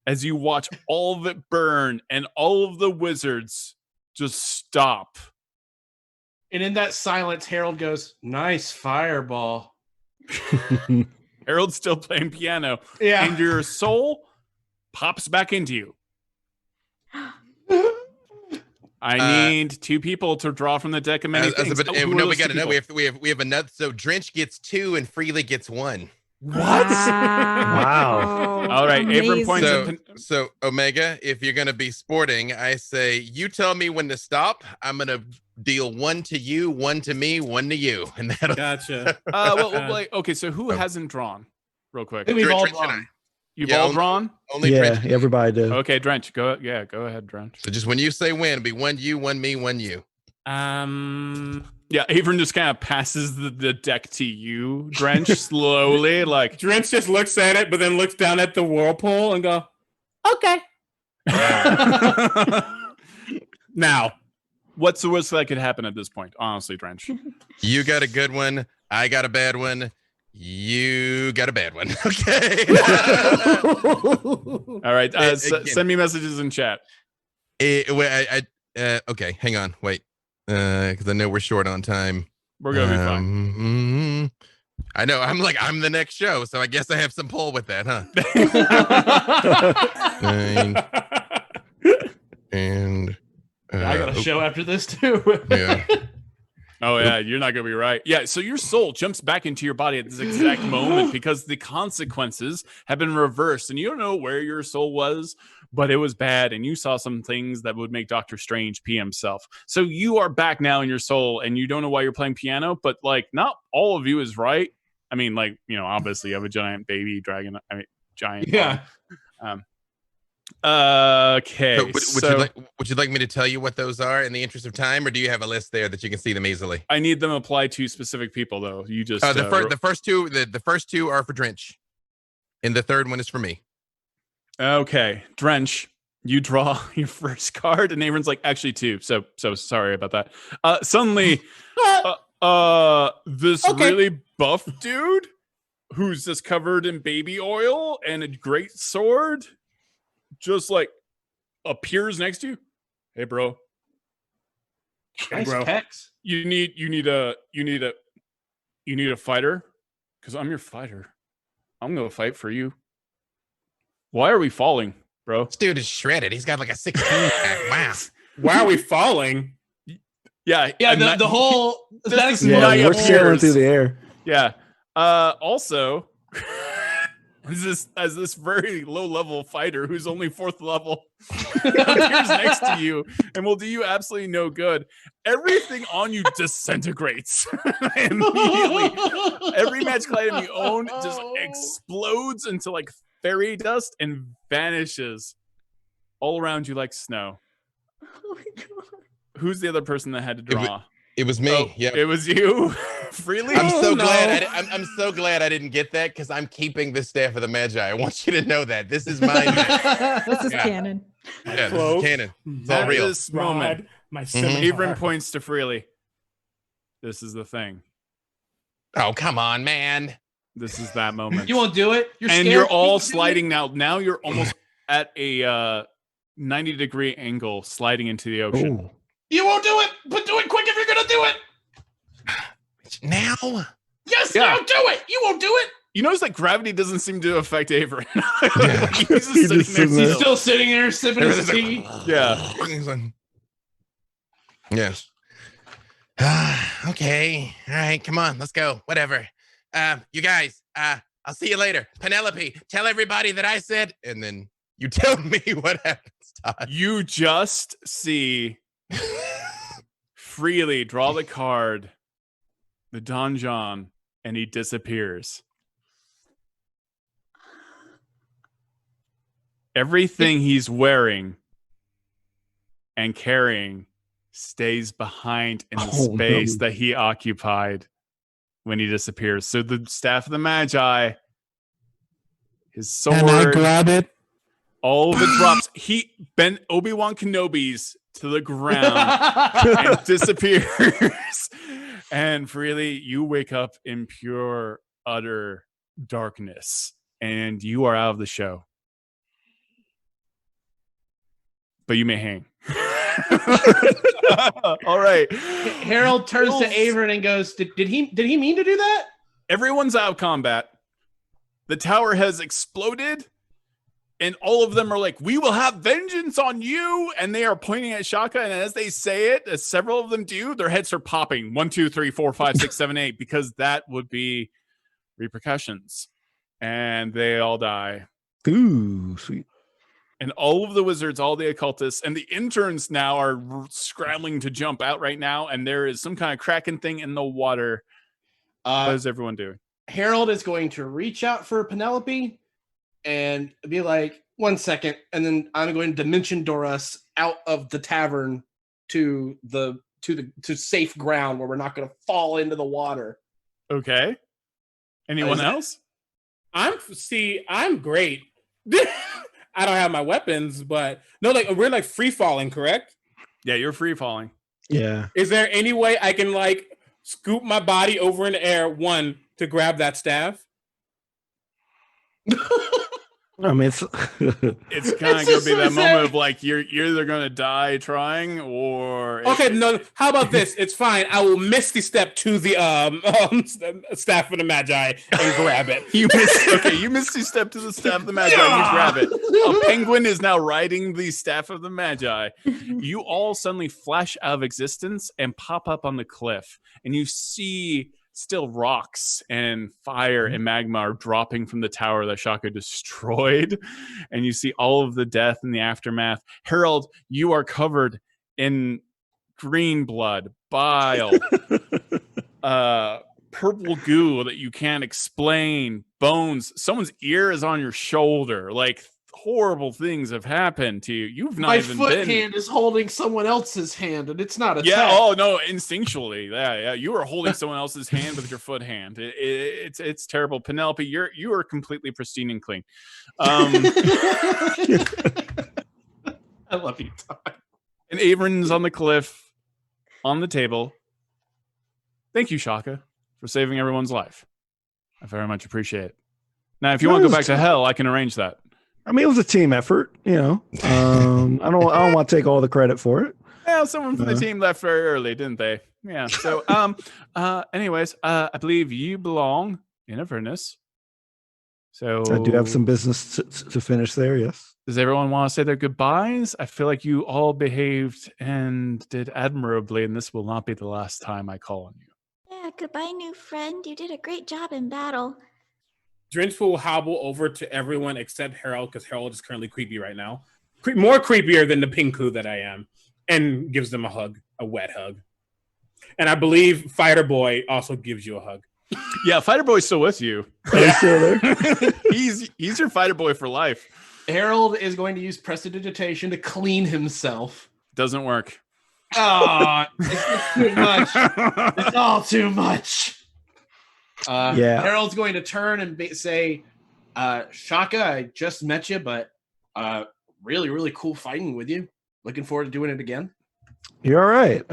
as you watch all of it burn and all of the wizards just stop. And in that silence, Harold goes, "Nice fireball." Harold's still playing piano. Yeah. And your soul pops back into you. I need 2 people to draw from the deck of many things. No, we got to know. We have another. So Drench gets 2 and Freely gets 1. What? Wow. All right, Averin points. So Omega, if you're gonna be sporting, I say you tell me when to stop. I'm gonna deal 1 to you, 1 to me, 1 to you, and that'll. Gotcha. Okay. So who hasn't drawn? Real quick. We've all Drench and I. drawn. You've all drawn. Only Yeah, Drench. everybody did. Okay, Drench. Go ahead, Drench. So just when you say win, it'll be 1 you, 1 me, 1 you. Yeah, Averin just kind of passes the deck to you, Drench, slowly, like Drench just looks at it, but then looks down at the whirlpool and go, "Okay." Now, what's the worst that could happen at this point? Honestly, Drench. You got a good one. I got a bad one. You got a bad one. Okay. All right. Send me messages in chat. Okay, hang on. Wait. Because I know we're short on time. We're gonna be fine. I know. I'm the next show, so I guess I have some pull with that, huh? 9 and I gotta show after this too. Yeah. Oh yeah, you're not gonna be right. Yeah, so your soul jumps back into your body at this exact moment because the consequences have been reversed, and you don't know where your soul was, but it was bad, and you saw some things that would make Doctor Strange pee himself. So you are back now in your soul, and you don't know why you're playing piano, but like not all of you is right. I mean, like, you know, obviously you have a giant baby dragon. I mean, giant. Yeah. Okay. So would you like me to tell you what those are in the interest of time, or do you have a list there that you can see them easily? I need them applied to specific people, though. You just the first two are for Drench, and the third one is for me. Okay, Drench. You draw your first card, and everyone's like, actually two. So sorry about that. Suddenly, this really buff dude who's just covered in baby oil and a great sword just like appears next to you. Hey, bro. Nice pecs. You need a fighter, because I'm your fighter. I'm gonna fight for you. Why are we falling, bro? This dude is shredded. He's got like a 16 pack. Wow. Why are we falling? Yeah. The whole that's we're sailing through the air. Yeah. Also, as this very low level fighter who's only 4th level appears next to you and will do you absolutely no good. Everything on you disintegrates immediately. Every magical item you own just explodes into like fairy dust and vanishes all around you like snow. Oh my god. Who's the other person that had to draw? It was me. Oh, yeah, it was you. Freely. I'm so glad. I'm so glad I didn't get that, because I'm keeping the staff of the Magi. I want you to know that this is mine. This is canon. Yeah, this is canon. It's all At real. this moment, My Averin points to Freely. This is the thing. Oh, come on, man. This is that moment. You won't do it. You're all sliding now. Now you're almost at a 90-degree angle, sliding into the ocean. Ooh. You won't do it, but do it quick if you're gonna do it. Now? Yes, now do it. You won't do it. You notice that gravity doesn't seem to affect Averin. Yeah. He's just sitting there. He's still sitting there sipping his tea. Yeah. Yes. Okay. All right. Come on. Let's go. Whatever. You guys. I'll see you later. Penelope, tell everybody that I said, and then you tell me what happens, Todd. You just see Freely draw the card, the donjon, and he disappears. Everything he's wearing and carrying stays behind in the space that he occupied when he disappears. So the staff of the Magi, his sword, Can I grab it? all of it drops. He bent Obi-Wan Kenobi's to the ground and disappears. And Freely, you wake up in pure, utter darkness, and you are out of the show. But you may hang. All right. Harold turns to Averin and goes, did he mean to do that? Everyone's out of combat. The tower has exploded, and all of them are like, we will have vengeance on you. And they are pointing at Shaka. And as they say it, as several of them do, their heads are popping 1, 2, 3, 4, 5, 6, 7, 8, because that would be repercussions. And they all die. Ooh, sweet. And all of the wizards, all the occultists, and the interns now are scrambling to jump out right now. And there is some kind of kraken thing in the water. What is everyone doing? Harold is going to reach out for Penelope and be like, 1 second. And then I'm going to dimension door us out of the tavern to safe ground where we're not going to fall into the water. Okay. Anyone else? I'm great. I don't have my weapons, but no, like we're like free falling, correct? Yeah, you're free falling. Yeah. Is there any way I can like scoop my body over in the air, one, to grab that staff? I mean, it's It's kind of gonna be that moment of like you're either gonna die trying or Okay, no. How about this? It's fine. I will misty step to the staff of the Magi and grab it. you misty step to the staff of the Magi and you grab it. A penguin is now riding the staff of the Magi. You all suddenly flash out of existence and pop up on the cliff, and you see still rocks and fire and magma are dropping from the tower that Shaka destroyed, and you see all of the death and the aftermath. Harold, you are covered in green blood, bile, purple goo that you can't explain, bones. Someone's ear is on your shoulder. Like, horrible things have happened to you. You've not My even foot been. hand is holding someone else's hand, and it's not a Yeah. Oh no! Instinctually, yeah. You are holding someone else's hand with your foot hand. It's terrible. Penelope, you are completely pristine and clean. I love you, Todd. And Avron's on the cliff, on the table. Thank you, Shaka, for saving everyone's life. I very much appreciate it. Now, if you want to go back to hell, I can arrange that. I mean, it was a team effort, you know. I don't want to take all the credit for it. Well, someone from the team left very early, didn't they? Yeah. So, anyways, I believe you belong in Avernus. So I do have some business to finish there. Yes. Does everyone want to say their goodbyes? I feel like you all behaved and did admirably, and this will not be the last time I call on you. Yeah, goodbye, new friend. You did a great job in battle. Drench will hobble over to everyone except Harold, because Harold is currently creepy right now. More creepier than the pinku that I am. And gives them a hug, a wet hug. And I believe Fighter Boy also gives you a hug. Yeah, Fighter Boy's still with you. Still there? He's your Fighter Boy for life. Harold is going to use prestidigitation to clean himself. Doesn't work. Oh, it's too much. It's all too much. Yeah. Harold's going to turn and say, Shaka, I just met you, but really, really cool fighting with you. Looking forward to doing it again. You're all right.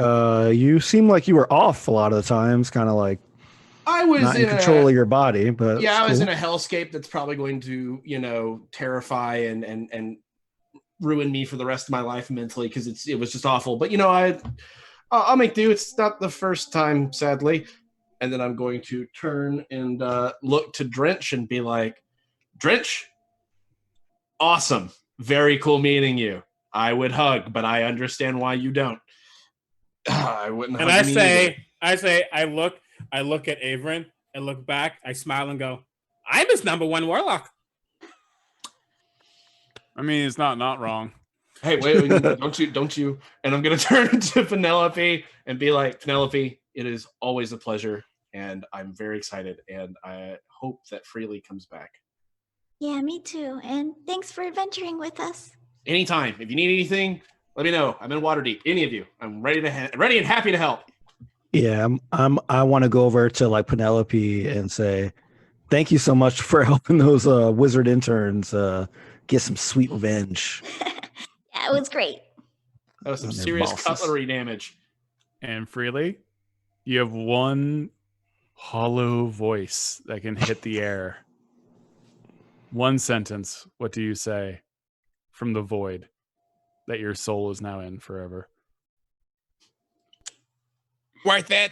You seem like you were off a lot of the times, kind of like I was not in control of your body, but yeah, I was in a hellscape that's probably going to, terrify and ruin me for the rest of my life mentally because it was just awful. But I'll make do. It's not the first time, sadly. And then I'm going to turn and look to Drench and be like, Drench, awesome, very cool meeting you. I would hug, but I understand why you don't. I wouldn't. And I look at Avron, I look back, I smile and go, I'm his number one warlock. I mean, it's not wrong. Hey, wait, don't you? And I'm gonna turn to Penelope and be like, Penelope, it is always a pleasure, and I'm very excited, and I hope that Freely comes back. Yeah, me too. And thanks for adventuring with us. Anytime. If you need anything, let me know. I'm in Waterdeep. Any of you, I'm ready and happy to help. Yeah, I want to go over to like Penelope and say, thank you so much for helping those wizard interns get some sweet revenge. Yeah, it was great. That was some serious cutlery damage. And Freely, you have one hollow voice that can hit the air. One sentence. What do you say from the void that your soul is now in forever? Worth it.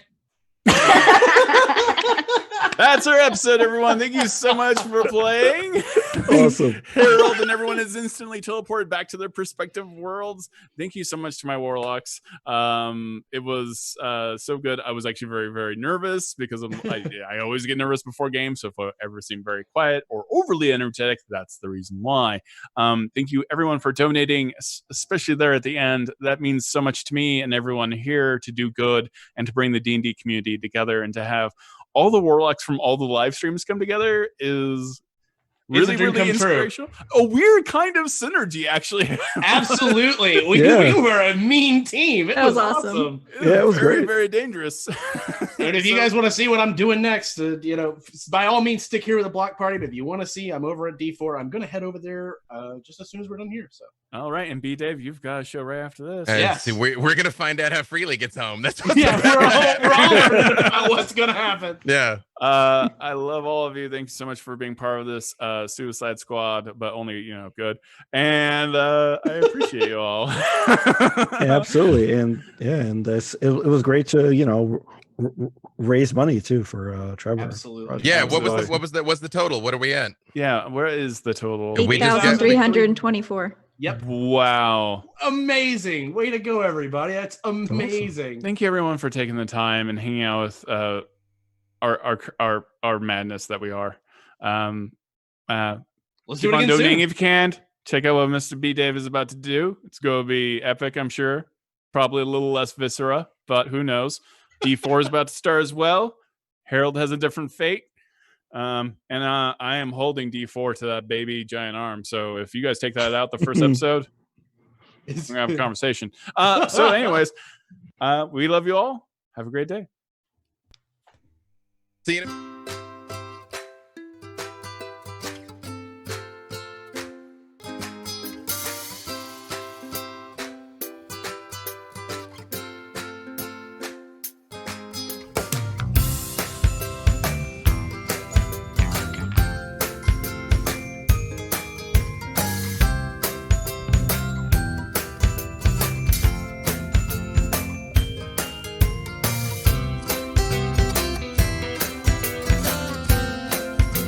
That's our episode, everyone. Thank you so much for playing. Awesome. Harold and everyone is instantly teleported back to their respective worlds. Thank you so much to my Warlocks. It was so good. I was actually very, very nervous because I always get nervous before games. So if I ever seem very quiet or overly energetic, that's the reason why. Thank you, everyone, for donating, especially there at the end. That means so much to me and everyone here to do good and to bring the D&D community together, and to have all the Warlocks from all the live streams come together is really, really inspirational. A weird kind of synergy, actually. Absolutely. We were a mean team. It That was awesome. awesome. Yeah, it was very, great. very dangerous. And if you guys want to see what I'm doing next, by all means, stick here with the block party. But if you want to see, I'm over at D4. I'm going to head over there just as soon as we're done here. So. All right, and B Dave, you've got a show right after this. Yes. See, we're gonna find out how Freely gets home. That's what's we're all learning about what's gonna happen. Yeah. I love all of you. Thank you so much for being part of this Suicide Squad, but only good. And I appreciate you all. Absolutely, and it was great to raise money too for Trevor. Absolutely. Yeah. Absolutely. What's the total? What are we at? Yeah, where is the total? We just got- 8,324. Yep. Wow. Amazing. Way to go, everybody. That's amazing. Thank you everyone for taking the time and hanging out with our madness that we are. Let's Keep do it on again donating soon. if you can. Check out what Mr. B Dave is about to do. It's going to be epic, I'm sure. Probably a little less viscera, but who knows? D4 is about to start as well. Harold has a different fate. And I am holding D4 to that baby giant arm. So if you guys take that out the first episode, we're going to have a conversation. So anyways, we love you all. Have a great day. See you.